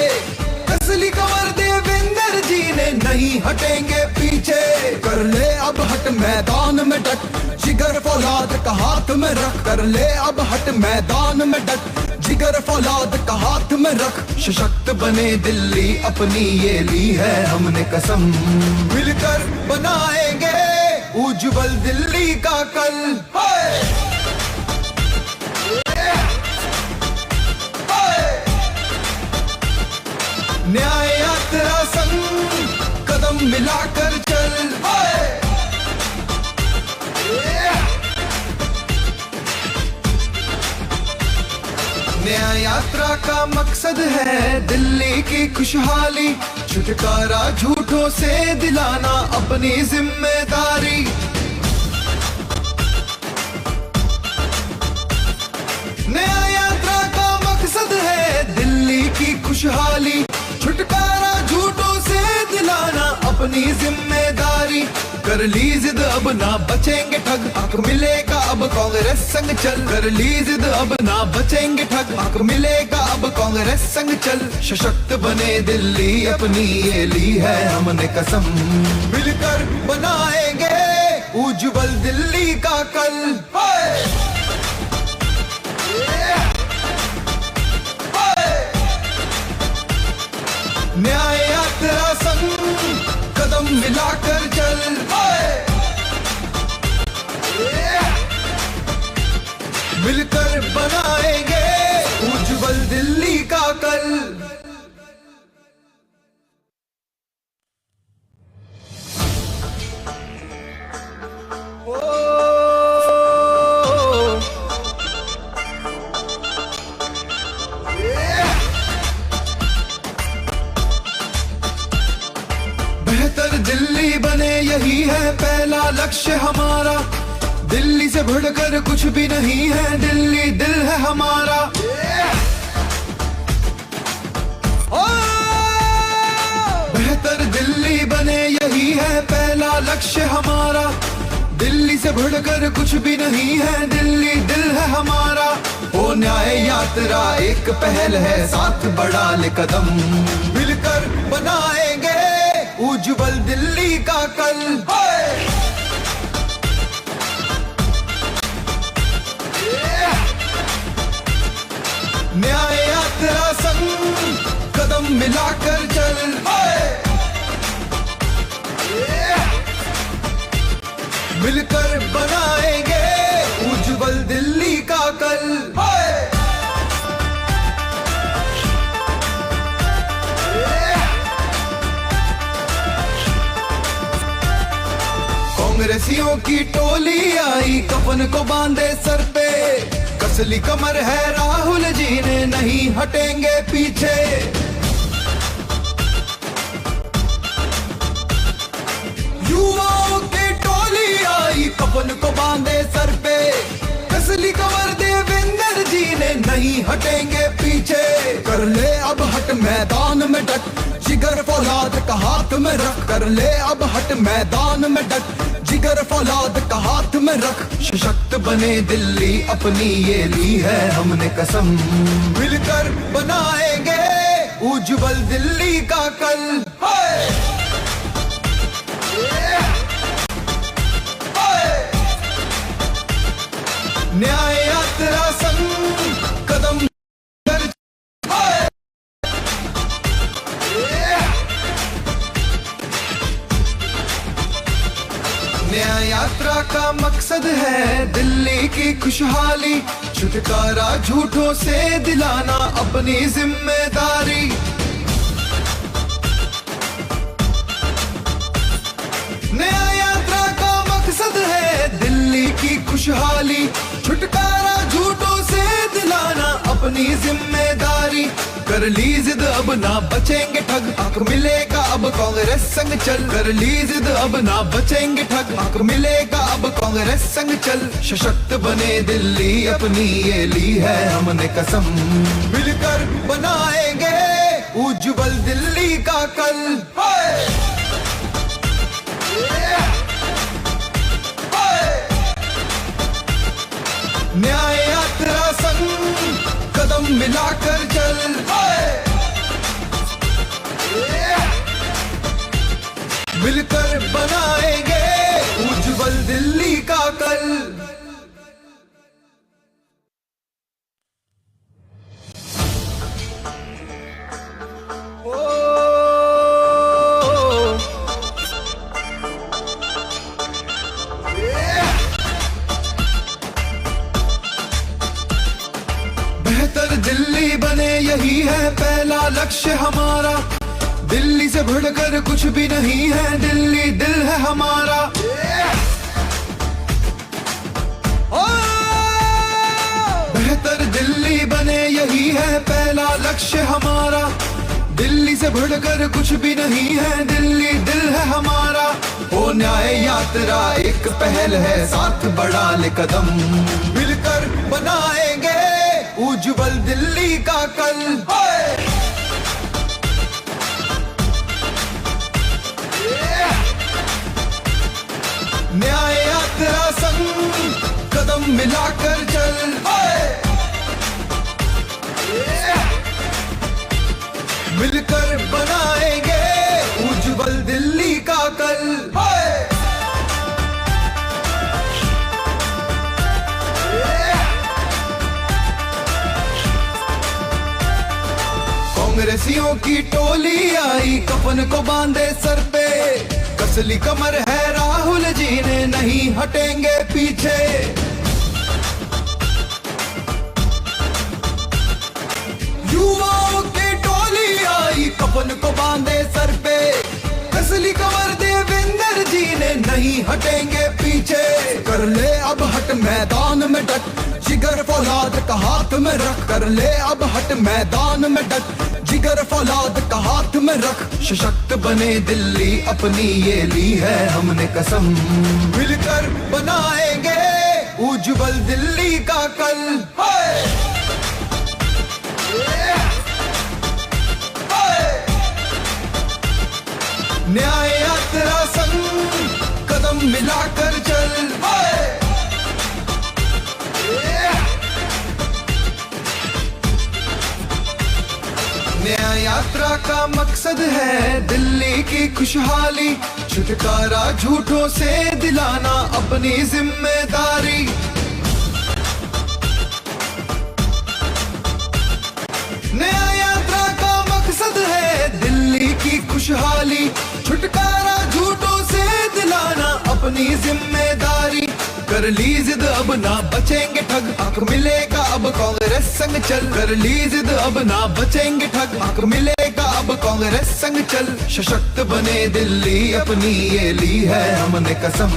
कसली कमर देवेंद्र जी ने, नहीं हटेंगे पीछे। कर ले अब हट मैदान में डट, जिगर फौलाद का हाथ में रख, कर ले अब हट मैदान में डट, जिगर फौलाद का हाथ में रख, सशक्त बने दिल्ली अपनी ये ली है हमने कसम। मिलकर बनाएंगे उज्जवल दिल्ली का कल। न्याय यात्रा संग कदम मिलाकर चल। न्याय यात्रा का मकसद है दिल्ली की खुशहाली, छुटकारा झूठों से दिलाना अपनी जिम्मेदारी। न्याय यात्रा का मकसद है दिल्ली की खुशहाली, छुटकारा झूठों से दिलाना अपनी जिम्मेदारी। कर ली जिद अब ना बचेंगे ठग, हक मिलेगा अब कांग्रेस संग चल। कर ली जिद अब ना बचेंगे ठग, हक मिलेगा अब कांग्रेस संग चल। सशक्त बने दिल्ली अपनी ये ली है हमने कसम। मिलकर बनाएंगे उज्जवल दिल्ली का कल। न्याय यात्रा संग कदम मिलाकर चल। मिलकर बनाएंगे उज्जवल दिल्ली का कल। बेहतर दिल्ली बने यही है पहला लक्ष्य हमारा। दिल्ली से बढ़कर कुछ भी नहीं है, दिल्ली दिल है हमारा। बेहतर दिल्ली बने यही है पहला लक्ष्य हमारा। दिल्ली से बढ़कर कुछ भी नहीं है, दिल्ली दिल है हमारा। ओ न्याय यात्रा एक पहल है, साथ बढ़ा ले कदम। मिलकर बनाएंगे उज्जवल दिल्ली का कल। न्याय यात्रा संग कदम मिलाकर चल। मिलकर बनाएंगे उज्जवल दिल्ली का कल। कांग्रेसियों की टोली आई, कफन को बांधे सर पे। कसली कमर है राहुल जी ने, नहीं हटेंगे पीछे। युवाओं की टोली आई, कफन को बांधे सर पे। कसली कमर देवेंद्र जी ने, नहीं हटेंगे पीछे। कर ले अब हट मैदान में डट, जिगर फौलाद का हाथ में रख। कर ले अब हट मैदान में डट, जिगर फौलाद का हाथ में रख। सशक्त बने दिल्ली अपनी ये ली है हमने कसम। मिलकर बनाएंगे उज्जवल दिल्ली का कल। न्याय यात्रा संग कदम। न्याय यात्रा का मकसद है दिल्ली की खुशहाली, छुटकारा झूठों से दिलाना अपनी जिम्मेदारी। न्याय यात्रा का मकसद है दिल्ली की खुशहाली, छुटकारा झूठों से दिलाना अपनी जिम्मेदारी। कर ली जिद अब ना बचेंगे ठग, हक मिलेगा अब कांग्रेस संग चल। कर ली जिद अब ना बचेंगे ठग, हक मिलेगा अब कांग्रेस संग चल। सशक्त बने दिल्ली अपनी ये ली है हमने कसम। मिलकर बनाएंगे उज्जवल दिल्ली का कल। न्याय यात्रा संग कदम मिलाकर चल। मिलकर बनाएंगे उज्जवल दिल्ली का कल। है पहला लक्ष्य हमारा। दिल्ली से बढ़कर कुछ भी नहीं है, दिल्ली दिल है हमारा। बेहतर दिल्ली बने यही है पहला लक्ष्य हमारा। दिल्ली से बढ़कर कुछ भी नहीं है, दिल्ली दिल है हमारा। ओ न्याय यात्रा एक पहल है, साथ बढ़ा ले कदम, मिलकर बनाएंगे उज्जवल दिल्ली का कल। न्याय यात्रा संग कदम मिलाकर चल, मिलकर बनाएंगे उज्जवल दिल्ली का कल। कांग्रेसियों की टोली आई, कफन को बांधे सर पे, कसली कमर है राहुल जी ने, नहीं हटेंगे पीछे। युवाओं की टोली आई, कफन को बांधे सर पे, कसली कमर देवेंद्र जी ने, नहीं हटेंगे पीछे। कर ले अब हट मैदान में डट, जिगर फौलाद का हाथ में रख। कर ले अब हट मैदान में डट, जिगर फौलाद का हाथ में रख। सशक्त बने दिल्ली अपनी ये ली है हमने कसम, मिलकर बनाएंगे उज्जवल दिल्ली का कल। न्याय यात्रा संग कदम मिलाकर चल, न्याय यात्रा का मकसद है दिल्ली की खुशहाली, छुटकारा झूठों से दिलाना अपनी जिम्मेदारी। न्याय यात्रा का मकसद है दिल्ली की खुशहाली, छुटकारा झूठों से दिलाना अपनी जिम्मेदारी। कर ली जिद अब ना बचेंगे ठग, हक मिलेगा अब कांग्रेस संग चल। कर ली जिद अब ना बचेंगे ठग, हक मिलेगा अब कांग्रेस संग चल। सशक्त बने दिल्ली अपनी ये ली है हमने कसम,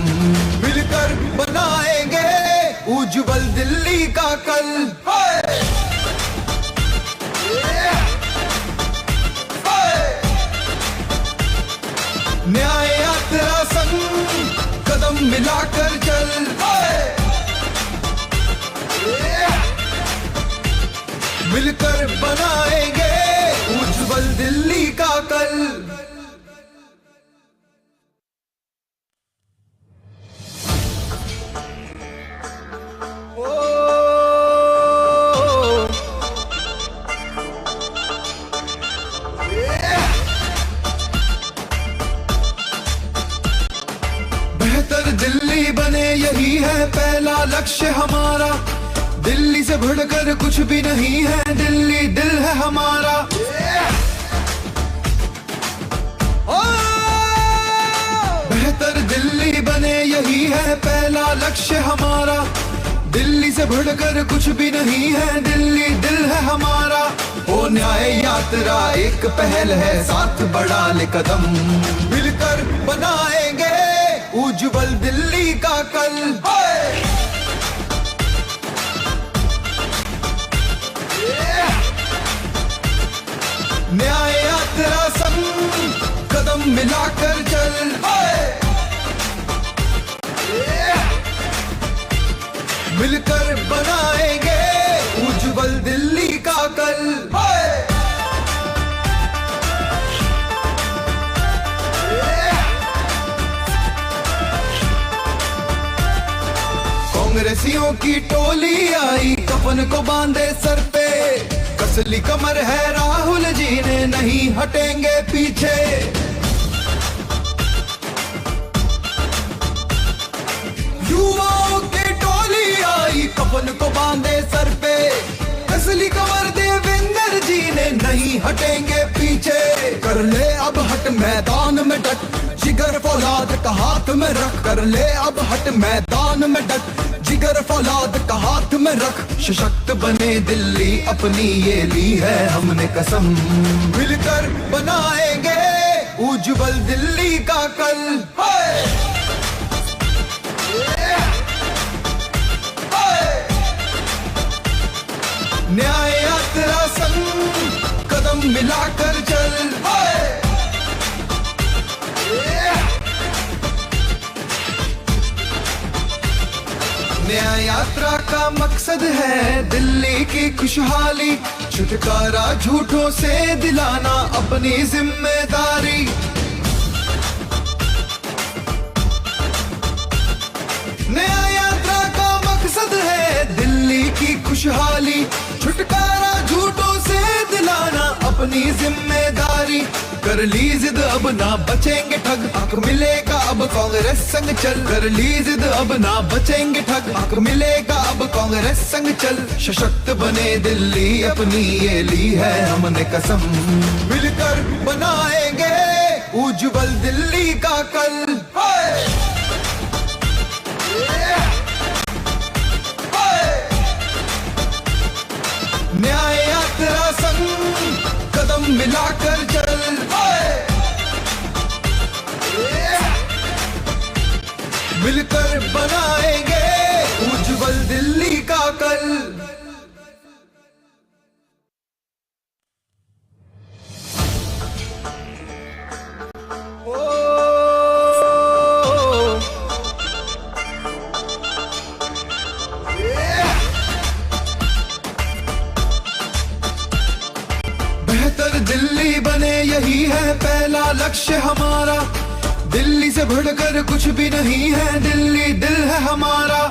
मिलकर बनाएंगे उज्जवल दिल्ली का कल। न्याय यात्रा संग कदम मिलाकर चल, मिलकर बनाएंगे उज्जवल दिल्ली का कल। बेहतर दिल्ली बने यही है पहला लक्ष्य हमारा। दिल्ली से बढ़कर कुछ भी नहीं है, दिल्ली दिल है हमारा। बेहतर दिल्ली बने यही है पहला लक्ष्य हमारा। दिल्ली से बढ़कर कुछ भी नहीं है, दिल्ली दिल है हमारा। ओ न्याय यात्रा एक पहल है, साथ बढ़ा ले कदम, मिलकर बनाएंगे उज्जवल दिल्ली का कल। न्याय यात्रा संग कदम मिलाकर चल, मिलकर बनाएंगे उज्जवल दिल्ली का कल। कांग्रेसियों की टोली आई, कफन को बांधे सर पे, कसली कमर है राहुल जी ने, नहीं हटेंगे पीछे। युवाओं की टोली आई, कफन को बांधे सर पे, कसली कमर देवेंद्र जी ने, नहीं हटेंगे पीछे। कर ले अब हट मैदान में डट, जिगर फौलाद का हाथ में रख कर ले अब हट मैदान में डट। जिगर फौलाद का हाथ में रख, सशक्त बने दिल्ली अपनी ये ली है हमने कसम। मिलकर बनाएंगे उज्जवल दिल्ली का कल। न्याय यात्रा संग कदम मिलाकर चल। न्याय यात्रा का मकसद है दिल्ली की खुशहाली, छुटकारा झूठों से दिलाना अपनी जिम्मेदारी। न्याय यात्रा का मकसद है दिल्ली की खुशहाली, छुटकारा झूठों से दिलाना अपनी जिम्मेदारी। कर ली जिद अब ना बचेंगे ठग, हक मिलेगा अब कांग्रेस संग चल। कर ली जिद अब ना बचेंगे ठग, हक मिलेगा अब कांग्रेस संग चल। सशक्त बने दिल्ली अपनी ये ली है हमने कसम। मिलकर बनाएंगे उज्जवल दिल्ली का कल। न्याय यात्रा संग कदम मिलाकर चल। मिलकर बनाएंगे उज्जवल दिल्ली का कल। बेहतर दिल्ली बने यही है पहला लक्ष्य हमारा। दिल्ली से बढ़कर कुछ भी नहीं है, दिल्ली दिल है हमारा।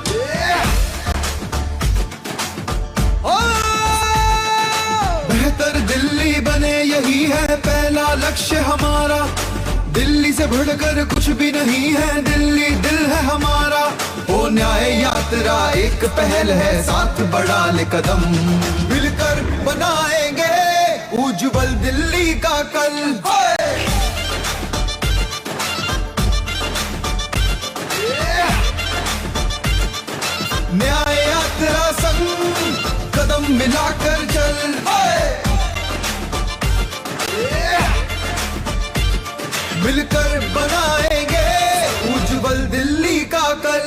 बेहतर दिल्ली बने यही है पहला लक्ष्य हमारा। दिल्ली से बढ़कर कुछ भी नहीं है, दिल्ली दिल है हमारा। ओ न्याय यात्रा एक पहल है, साथ बढ़ा ले कदम। मिलकर बनाएंगे उज्जवल दिल्ली का कल। न्याय यात्रा संग कदम मिलाकर चल। मिलकर बनाएंगे उज्जवल दिल्ली का कल।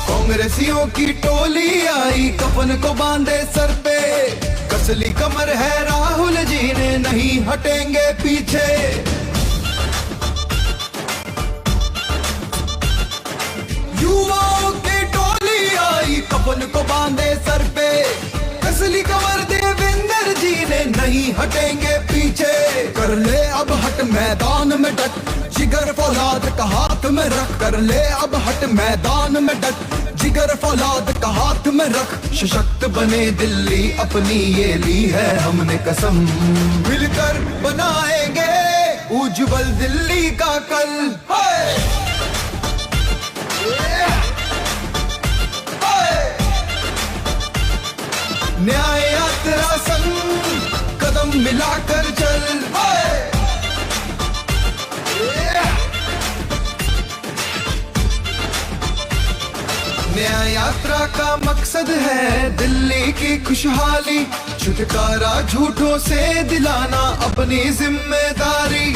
कांग्रेसियों की टोली आई, कफन को बांधे सर पे। कसली कमर है राहुल जी ने, नहीं हटेंगे पीछे। युवाओं की टोली आई, कफन को बांधे सर पे। कसली कमर देवेंद्र जी ने, नहीं हटेंगे पीछे। कर ले अब हट मैदान में डट, जिगर फौलाद का हाथ में रख। कर ले अब हट मैदान में डट, जिगर फौलाद का हाथ में रख। सशक्त बने दिल्ली अपनी ये ली है हमने कसम। मिलकर बनाएंगे उज्जवल दिल्ली का कल। न्याय यात्रा संग कदम मिलाकर चल। न्याय यात्रा का मकसद है दिल्ली की खुशहाली, छुटकारा झूठों से दिलाना अपनी जिम्मेदारी।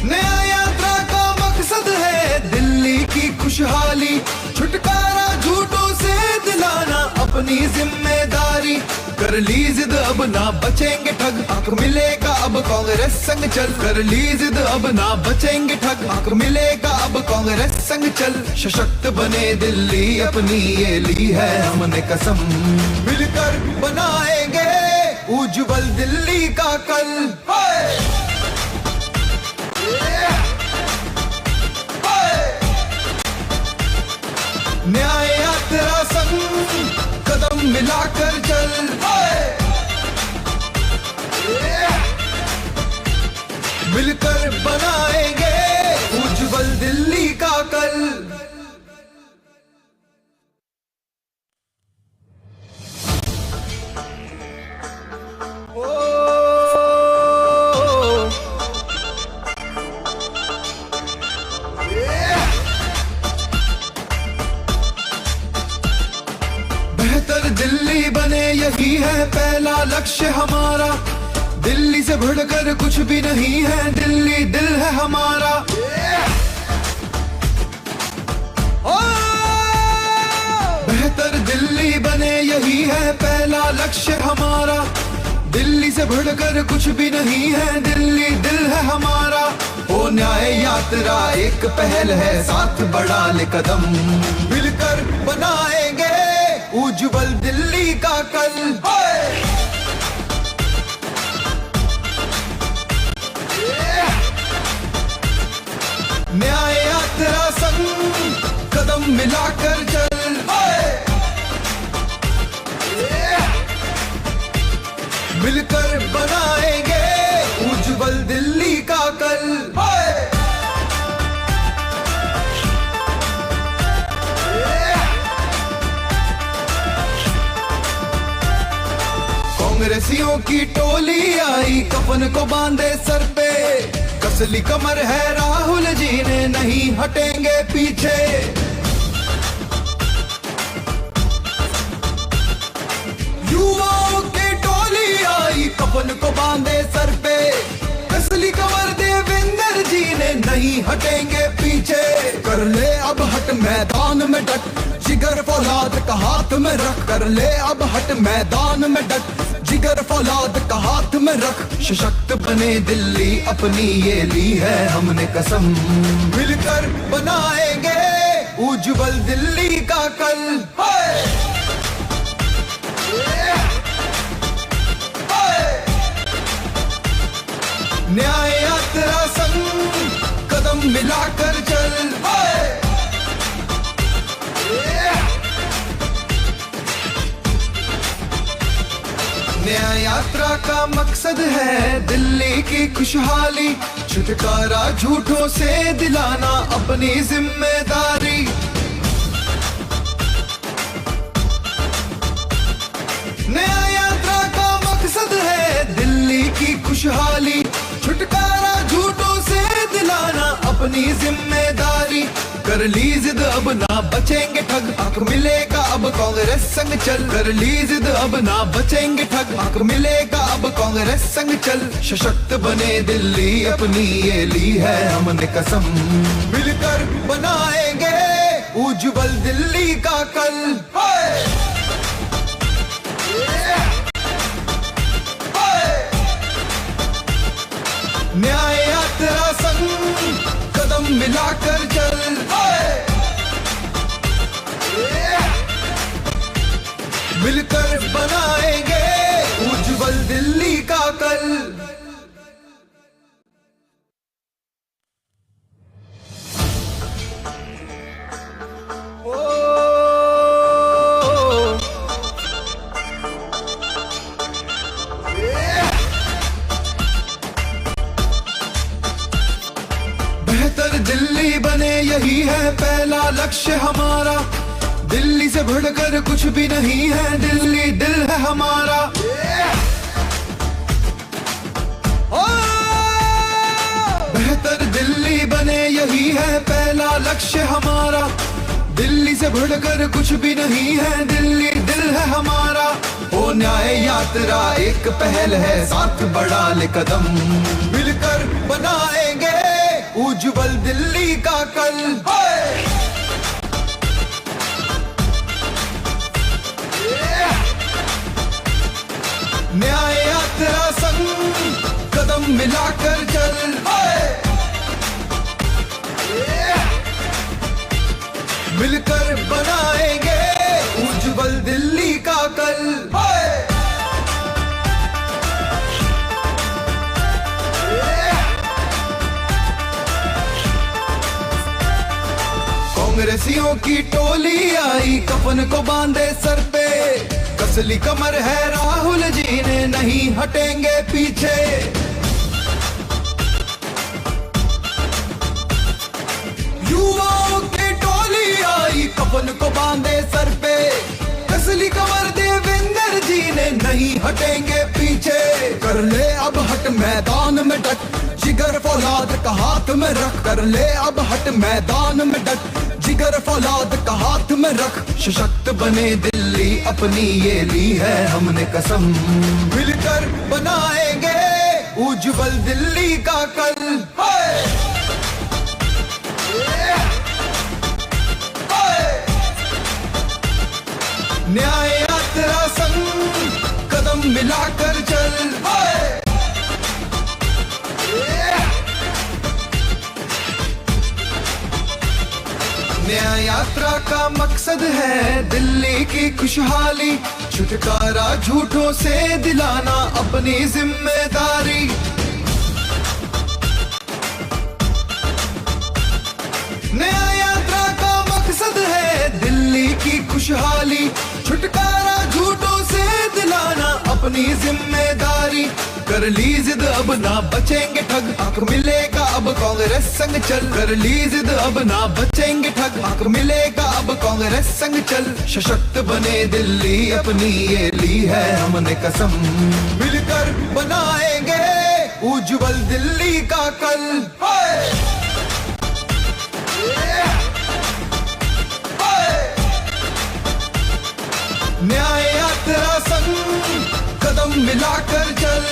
न्याय यात्रा का मकसद है दिल्ली की खुशहाली, छुटकारा झूठों से दिलाना अपनी जिम्मेदारी। कर ली जिद अब ना बचेंगे ठग, हक मिलेगा अब कांग्रेस संग चल। कर ली जिद अब ना बचेंगे ठग, हक मिलेगा अब कांग्रेस संग चल। सशक्त बने दिल्ली अपनी ये ली है हमने कसम। मिलकर बनाएंगे उज्जवल दिल्ली का कल। न्याय यात्रा संग कदम मिलाकर चल। मिलकर बनाएंगे उज्जवल दिल्ली का कल। दिल्ली बने यही है पहला लक्ष्य हमारा। दिल्ली से बढ़कर कुछ भी नहीं है, दिल्ली दिल है हमारा। बेहतर दिल्ली बने यही है पहला लक्ष्य हमारा। दिल्ली से बढ़कर कुछ भी नहीं है, दिल्ली दिल है हमारा। ओ न्याय यात्रा एक पहल है, साथ बढ़ा ले कदम, मिलकर बनाएंगे उज्जवल दिल्ली का कल। न्याय यात्रा संग कदम मिलाकर चल, मिलकर बनाएंगे उज्जवल दिल्ली का कल। कांग्रेसियों की टोली आई, कफन को बांधे सर पे, कसली कमर है राहुल जी ने, नहीं हटेंगे पीछे। युवाओं की टोली आई, कफन को बांधे सर पे, कसली कमर देवेंद्र जी ने, नहीं हटेंगे पीछे। कर ले अब हट मैदान में डट, जिगर फौलाद का हाथ में रख। कर ले अब हट मैदान में डट, जिगर फौलाद का हाथ में रख। सशक्त बने दिल्ली अपनी ये ली है हमने कसम, मिलकर बनाएंगे उज्जवल दिल्ली का कल। न्याय यात्रा संग कदम मिलाकर चल, न्याय यात्रा का मकसद है दिल्ली की खुशहाली, छुटकारा झूठों से दिलाना अपनी जिम्मेदारी। न्याय यात्रा का मकसद है दिल्ली की खुशहाली, छुटकारा झूठों से दिलाना अपनी जिम्मेदारी। कर ली जिद अब ना बचेंगे ठग, हक मिलेगा अब कांग्रेस संग चल। कर ली जिद अब ना बचेंगे ठग, हक मिलेगा अब कांग्रेस संग चल। सशक्त बने दिल्ली अपनी ये ली है हमने कसम, मिलकर बनाएंगे उज्जवल दिल्ली का कल। न्याय यात्रा संग कदम मिलाकर चल, मिलकर बनाएंगे उज्जवल दिल्ली का कल। दिल्ली बने यही है पहला लक्ष्य हमारा। दिल्ली से बढ़कर कुछ भी नहीं है, दिल्ली दिल है हमारा। बेहतर दिल्ली बने यही है पहला लक्ष्य हमारा। दिल्ली से बढ़कर कुछ भी नहीं है, दिल्ली दिल है हमारा। ओ न्याय यात्रा एक पहल है, साथ बढ़ा ले कदम, मिलकर बनाएंगे उज्जवल दिल्ली का कल। न्याय यात्रा संग कदम मिलाकर चल, मिलकर बनाएंगे उज्जवल दिल्ली का कल। कांग्रेसियों की टोली आई, कफन को बांधे सर पे, कसली कमर है राहुल जी ने, नहीं हटेंगे पीछे। युवाओं की टोली आई, कफन को बांधे सर पे, कसली कमर देवेंद्र जी ने, नहीं हटेंगे पीछे। कर ले अब हट मैदान में डट, जिगर फौलाद का हाथ में रख। कर ले अब हट मैदान में डट, जिगर फौलाद का हाथ में रख। सशक्त बने दिल दिल्ली अपनी ये ली है हमने कसम। मिलकर बनाएंगे उज्जवल दिल्ली का कल। न्याय यात्रा संग कदम मिलाकर चल। न्याय यात्रा का मकसद है दिल्ली की खुशहाली, छुटकारा झूठों से दिलाना अपनी जिम्मेदारी। न्याय यात्रा का मकसद है दिल्ली की खुशहाली, छुटकारा झूठों से दिलाना अपनी जिम्मेदारी। कर ली जिद अब ना बचेंगे ठग, हक मिलेगा अब कांग्रेस संग चल। कर ली जिद अब ना बचेंगे ठग, हक मिलेगा अब कांग्रेस संग चल। सशक्त बने दिल्ली अपनी ये ली है हमने कसम। मिलकर बनाएंगे उज्जवल दिल्ली का कल। न्याय यात्रा संग कदम मिलाकर चल।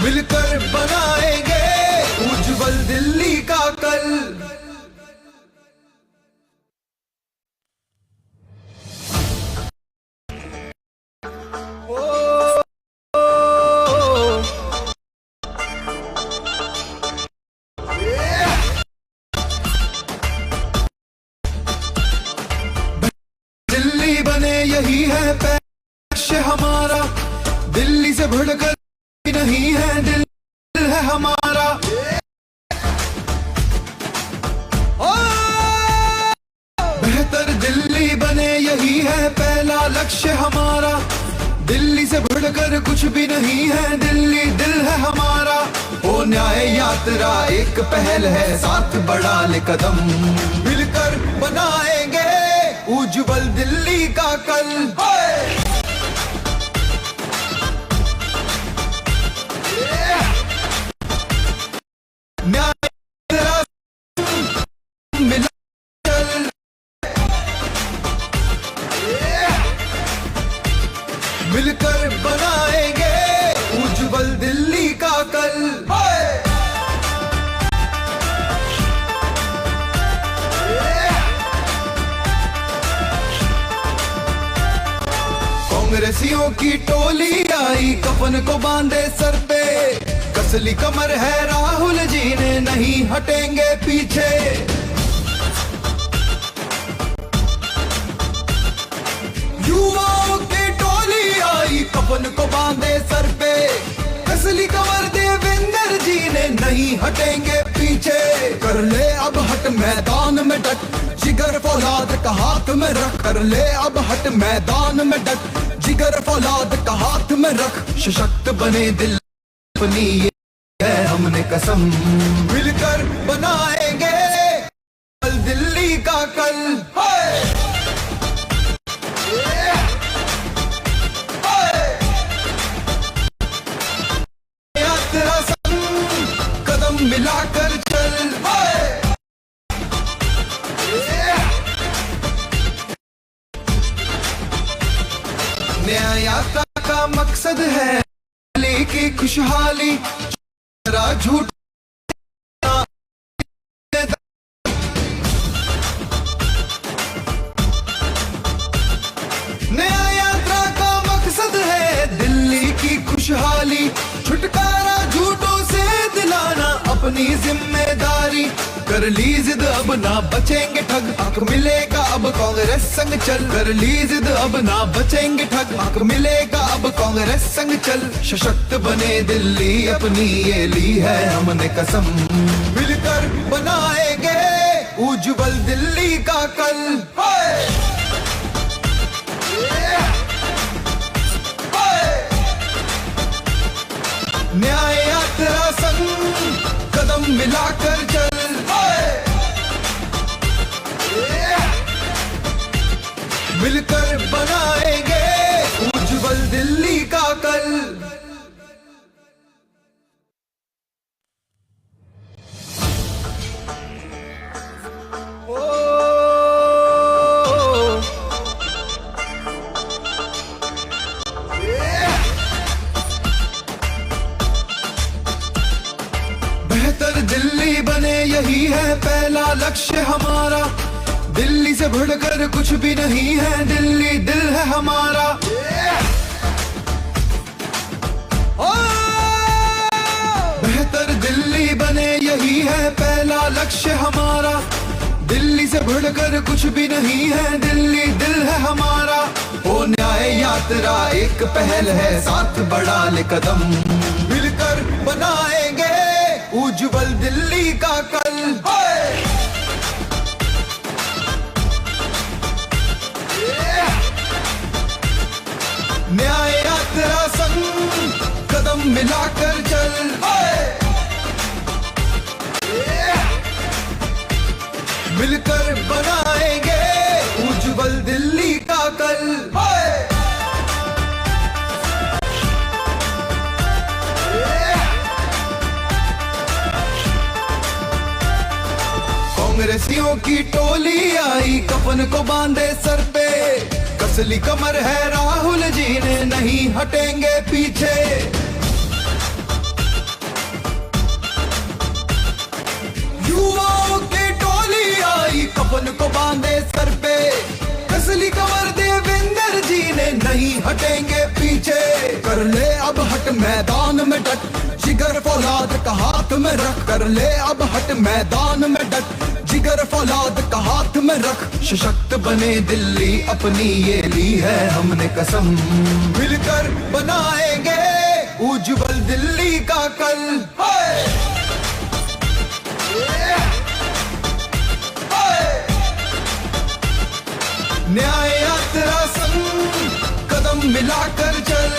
मिलकर बनाएंगे उज्जवल दिल्ली का कल। दिल्ली बने यही है लक्ष्य हमारा, दिल्ली से बढ़कर नहीं है दिल है हमारा। बेहतर दिल्ली बने यही है पहला लक्ष्य हमारा, दिल्ली से बढ़कर कुछ भी नहीं है दिल्ली दिल है हमारा। ओ न्याय यात्रा एक पहल है साथ बढ़ा ले कदम, मिलकर बनाएंगे उज्जवल दिल्ली का कल। न्याय मिला चल। मिलकर बनाएंगे उज्जवल दिल्ली का कल। कांग्रेसियों की टोली आई कफन को बांधे सर पे, कसली कमर है राहुल जी ने नहीं हटेंगे पीछे। युवाओं की टोली आई कफन को बांधे सर पे, कसली कमर देवेंद्र जी ने नहीं हटेंगे पीछे। कर ले अब हट मैदान में डट, जिगर फौलाद का हाथ में रख। कर ले अब हट मैदान में डट, जिगर फौलाद का हाथ में रख। सशक्त बने दिल अपनी ये है हमने कसम, मिलकर बनाएंगे दिल्ली का कल। यात्रा संग कदम मिलाकर चल। न्याय यात्रा का मकसद है दिल्ली की खुशहाली, झूठ न्याय यात्रा का मकसद है दिल्ली की खुशहाली, छुटकारा झूठों से दिलाना अपनी जिम्मेदारी। कर ली जिद अब ना बचेंगे ठग, हक मिलेगा अब कांग्रेस संग चल। कर ली जिद अब ना बचेंगे ठग, हक मिलेगा अब कांग्रेस संग चल। सशक्त बने दिल्ली अपनी ये ली है हमने कसम, मिलकर बनाएंगे उज्जवल दिल्ली का कल। न्याय यात्रा संग कदम मिलाकर चल। मिलकर बनाएंगे उज्जवल दिल्ली का कल। ओ बेहतर दिल्ली बने यही है पहला लक्ष्य हमारा। दिल्ली से बढ़कर कुछ भी नहीं है, दिल्ली दिल है हमारा। बेहतर दिल्ली बने यही है पहला लक्ष्य हमारा। दिल्ली से बढ़कर कुछ भी नहीं है, दिल्ली दिल है हमारा। ओ न्याय यात्रा एक पहल है, साथ बढ़ा ले कदम, मिलकर बनाएंगे उज्जवल दिल्ली का कल। न्याय यात्रा संग कदम मिलाकर चल, मिलकर बनाएंगे उज्जवल दिल्ली का कल। कांग्रेसियों की टोली आई, कफन को बांधे सर पे, कसली कमर है राहुल जी ने, नहीं हटेंगे पीछे। युवाओं की टोली आई, कफन को बांधे सर पे, कसली कमर देवेंद्र जी ने, नहीं हटेंगे पीछे। कर ले अब हट मैदान में डट, जिगर फौलाद का हाथ में रख। कर ले अब हट मैदान में डट, जिगर फौलाद का हाथ में रख। सशक्त बने दिल्ली अपनी ये ली है हमने कसम, मिलकर बनाएंगे उज्जवल दिल्ली का कल। न्याय यात्रा संग कदम मिलाकर चल,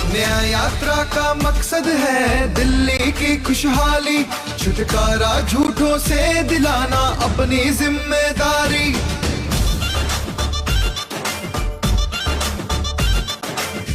न्याय यात्रा का मकसद है दिल्ली की खुशहाली, छुटकारा झूठों से दिलाना अपनी जिम्मेदारी।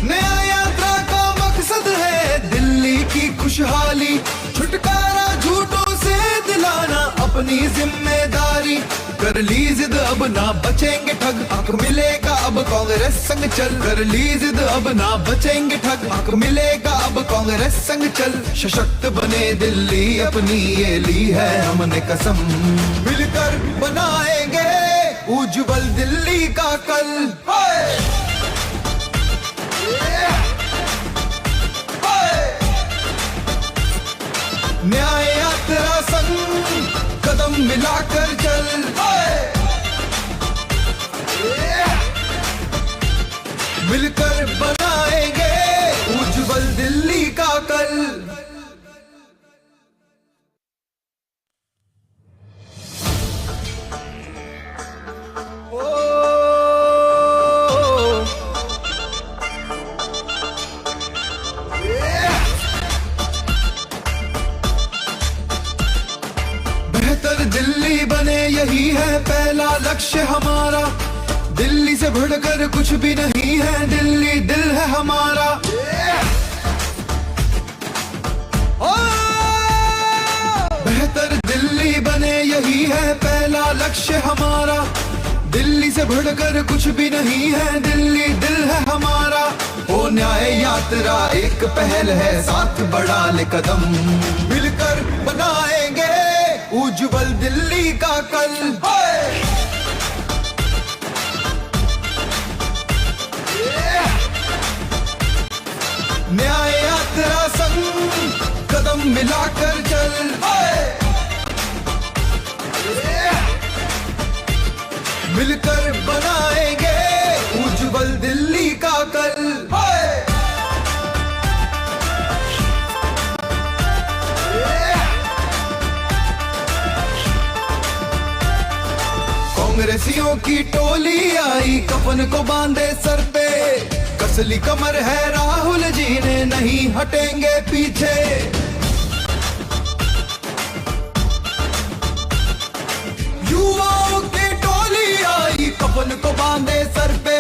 न्याय यात्रा का मकसद है दिल्ली की खुशहाली, छुटकारा झूठों से दिलाना अपनी जिम्मेदारी। कर ली जिद अब ना बचेंगे ठग, हक मिलेगा अब कांग्रेस संग चल। कर ली जिद अब ना बचेंगे ठग, हक मिलेगा अब कांग्रेस संग चल। सशक्त बने दिल्ली अपनी ये ली है हमने कसम, मिलकर बनाएंगे उज्जवल दिल्ली का कल। न्याय यात्रा संग कदम मिलाकर चल, मिलकर बनाएंगे उज्जवल दिल्ली का कल। बेहतर दिल्ली बने यही है पहला लक्ष्य हमारा। दिल्ली से बढ़कर कुछ भी नहीं है, दिल्ली दिल है हमारा। बेहतर दिल्ली बने यही है पहला लक्ष्य हमारा। दिल्ली से बढ़कर कुछ भी नहीं है, दिल्ली दिल है हमारा। ओ न्याय यात्रा एक पहल है, साथ बढ़ा ले कदम, मिलकर बनाएंगे उज्जवल दिल्ली का कल। न्याय यात्रा संग कदम मिलाकर चल, मिलकर बनाएंगे उज्जवल दिल्ली का कल। कांग्रेसियों की टोली आई, कफन को बांधे सर पे, कसली कमर है राहुल जी ने, नहीं हटेंगे पीछे। युवाओं की टोली आई, कफन को बांधे सर पे,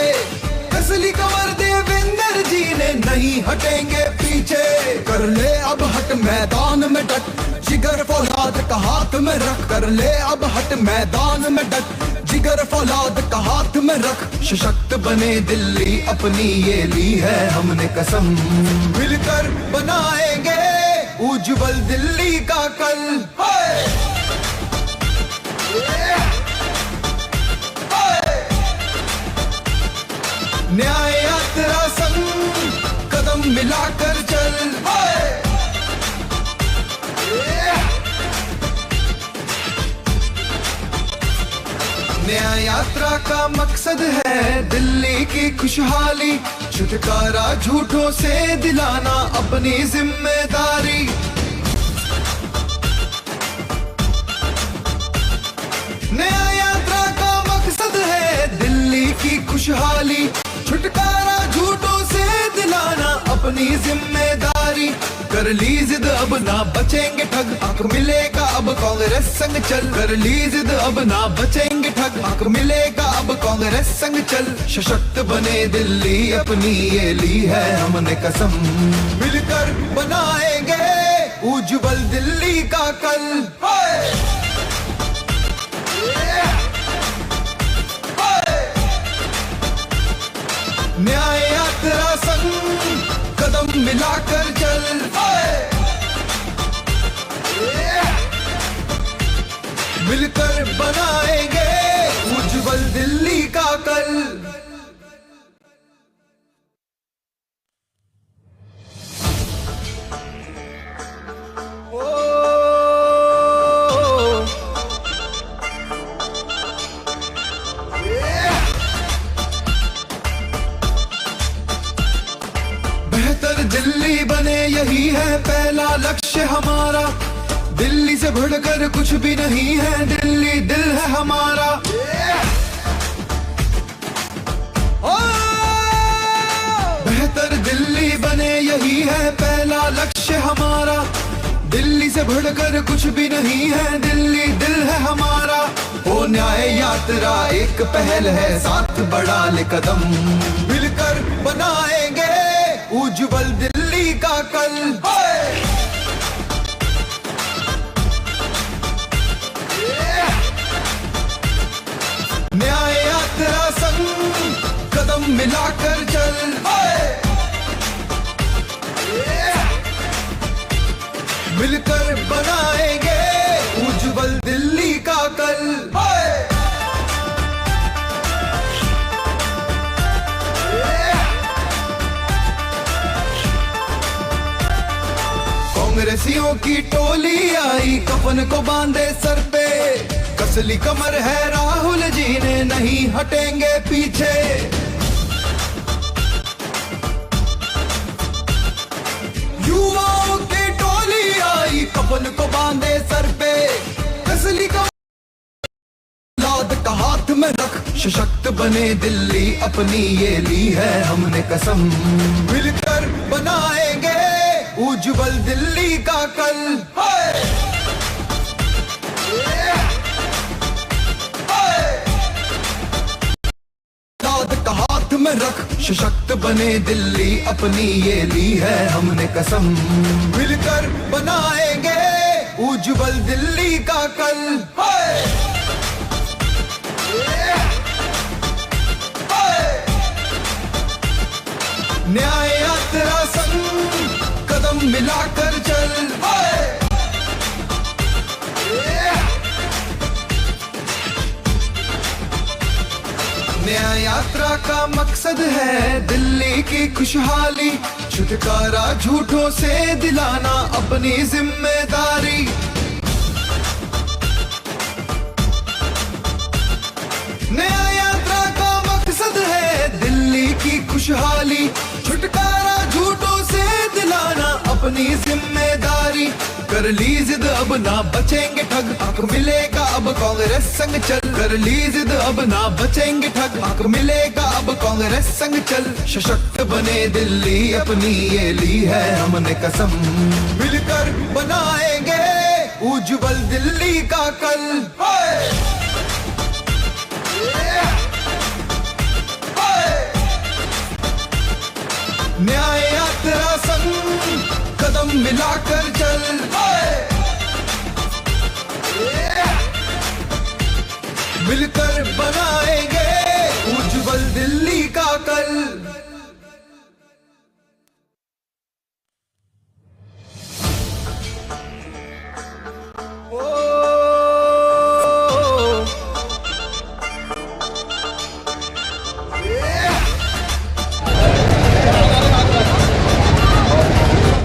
कसली कमर देवेंद्र जी ने, नहीं हटेंगे पीछे। कर ले अब हट मैदान में डट, जिगर फौलाद का हाथ में रख कर ले अब हट मैदान में डट, जिगर फौलाद का हाथ में रख, सशक्त बने दिल्ली अपनी ये ली है हमने कसम, मिलकर बनाएंगे उज्जवल दिल्ली का कल। न्याय यात्रा संग कदम मिलाकर चल, न्याय यात्रा का मकसद है दिल्ली की खुशहाली, छुटकारा झूठों से दिलाना अपनी जिम्मेदारी। न्याय यात्रा का मकसद है दिल्ली की खुशहाली, छुटकारा झूठों से दिलाना अपनी जिम्मेदारी। कर ली जिद अब ना बचेंगे ठग, हक मिलेगा अब कांग्रेस संग चल, कर ली जिद अब ना बचेंगे ठग, हक मिलेगा अब कांग्रेस संग चल, सशक्त बने दिल्ली अपनी ये ली है हमने कसम, मिलकर बनाएंगे उज्जवल दिल्ली का कल। न्याय यात्रा संग कदम मिलाकर चल, मिलकर बनाएंगे उज्जवल दिल्ली का कल। दिल्ली बने यही है पहला लक्ष्य हमारा, दिल्ली से बढ़कर कुछ भी नहीं है, दिल्ली दिल है हमारा। बेहतर दिल्ली बने यही है पहला लक्ष्य हमारा, दिल्ली से बढ़कर कुछ भी नहीं है, दिल्ली दिल है हमारा। ओ न्याय यात्रा एक पहल है, साथ बढ़ा ले कदम, मिलकर बनाएंगे उज्जवल दिल्ली का कल। न्याय यात्रा संग कदम मिलाकर चल, मिलकर बनाएंगे उज्जवल दिल्ली का कल। कांग्रेसियों की टोली आई कफन को बांधे सर पे, कसली कमर है राहुल जी ने नहीं हटेंगे पीछे। युवाओं की टोली आई कफन को बांधे सर पे, कसली कमर का हाथ में रख, सशक्त बने दिल्ली अपनी ये ली है हमने कसम, मिलकर बनाएंगे उज्जवल दिल्ली का कल। का हाथ में रख, सशक्त बने दिल्ली अपनी ये ली है हमने कसम, मिलकर बनाएंगे उज्जवल दिल्ली का कल। न्याय यात्रा संग कदम मिलाकर चल, न्याय यात्रा का मकसद है दिल्ली की खुशहाली, छुटकारा झूठों से दिलाना अपनी जिम्मेदारी। न्याय यात्रा का मकसद है दिल्ली की खुशहाली, छुटकारा झूठों से दिलाना अपनी जिम्मेदारी। कर ली जिद अब ना बचेंगे ठग, हक मिलेगा अब कांग्रेस संग चल, कर ली जिद अब ना बचेंगे ठग, हक मिलेगा अब कांग्रेस संग चल, सशक्त बने दिल्ली अपनी ये ली है हमने कसम, मिलकर बनाएंगे उज्जवल दिल्ली का कल। न्याय यात्रा संग कदम मिलाकर चल, मिलकर बनाएंगे उज्जवल दिल्ली का कल।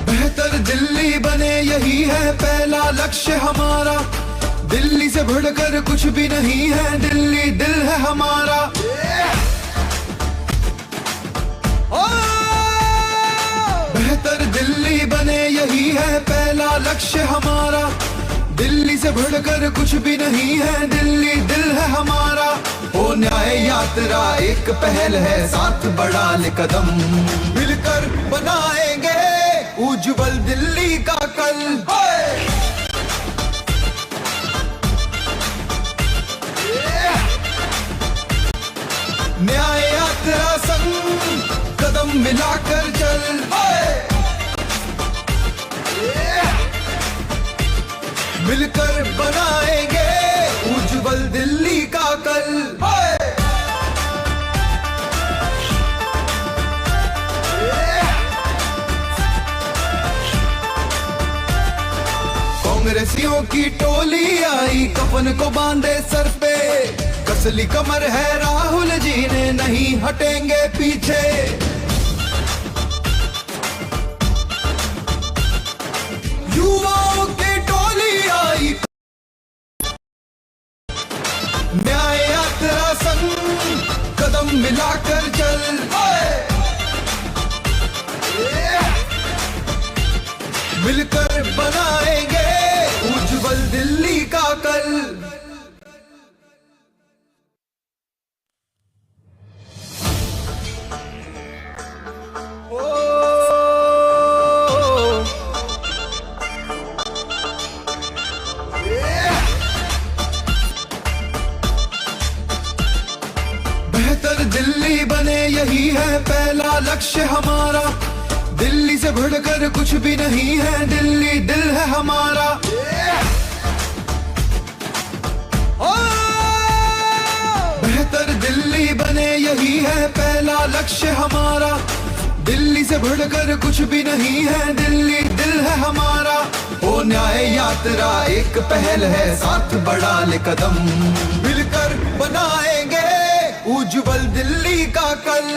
बेहतर दिल्ली बने यही है पहला लक्ष्य हमारा। दिल्ली से बढ़कर कुछ भी नहीं है, दिल्ली दिल है हमारा। बेहतर दिल्ली बने यही है पहला लक्ष्य हमारा। दिल्ली से बढ़कर कुछ भी नहीं है, दिल्ली दिल है हमारा। ओ न्याय यात्रा एक पहल है, साथ बढ़ा ले कदम, मिलकर बनाएंगे उज्जवल दिल्ली का कल। न्याय यात्रा संग कदम मिलाकर चल, मिलकर बनाएंगे उज्जवल दिल्ली का कल। कांग्रेसियों की टोली आई, कफन को बांधे सर पे, कसली कमर है राहुल जी ने, नहीं हटेंगे पीछे। युवाओं की टोली आई, न्याय यात्रा संग कदम मिलाकर चल, मिलकर बनाएंगे उज्जवल दिल्ली का कल। बेहतर दिल्ली बने यही है पहला लक्ष्य हमारा। दिल्ली से बढ़कर कुछ भी नहीं है, दिल्ली दिल है हमारा। बेहतर दिल्ली बने यही है पहला लक्ष्य हमारा। दिल्ली से बढ़कर कुछ भी नहीं है, दिल्ली दिल है हमारा। ओ न्याय यात्रा एक पहल है, साथ बढ़ा ले कदम, मिलकर बनाएंगे उज्जवल दिल्ली का कल।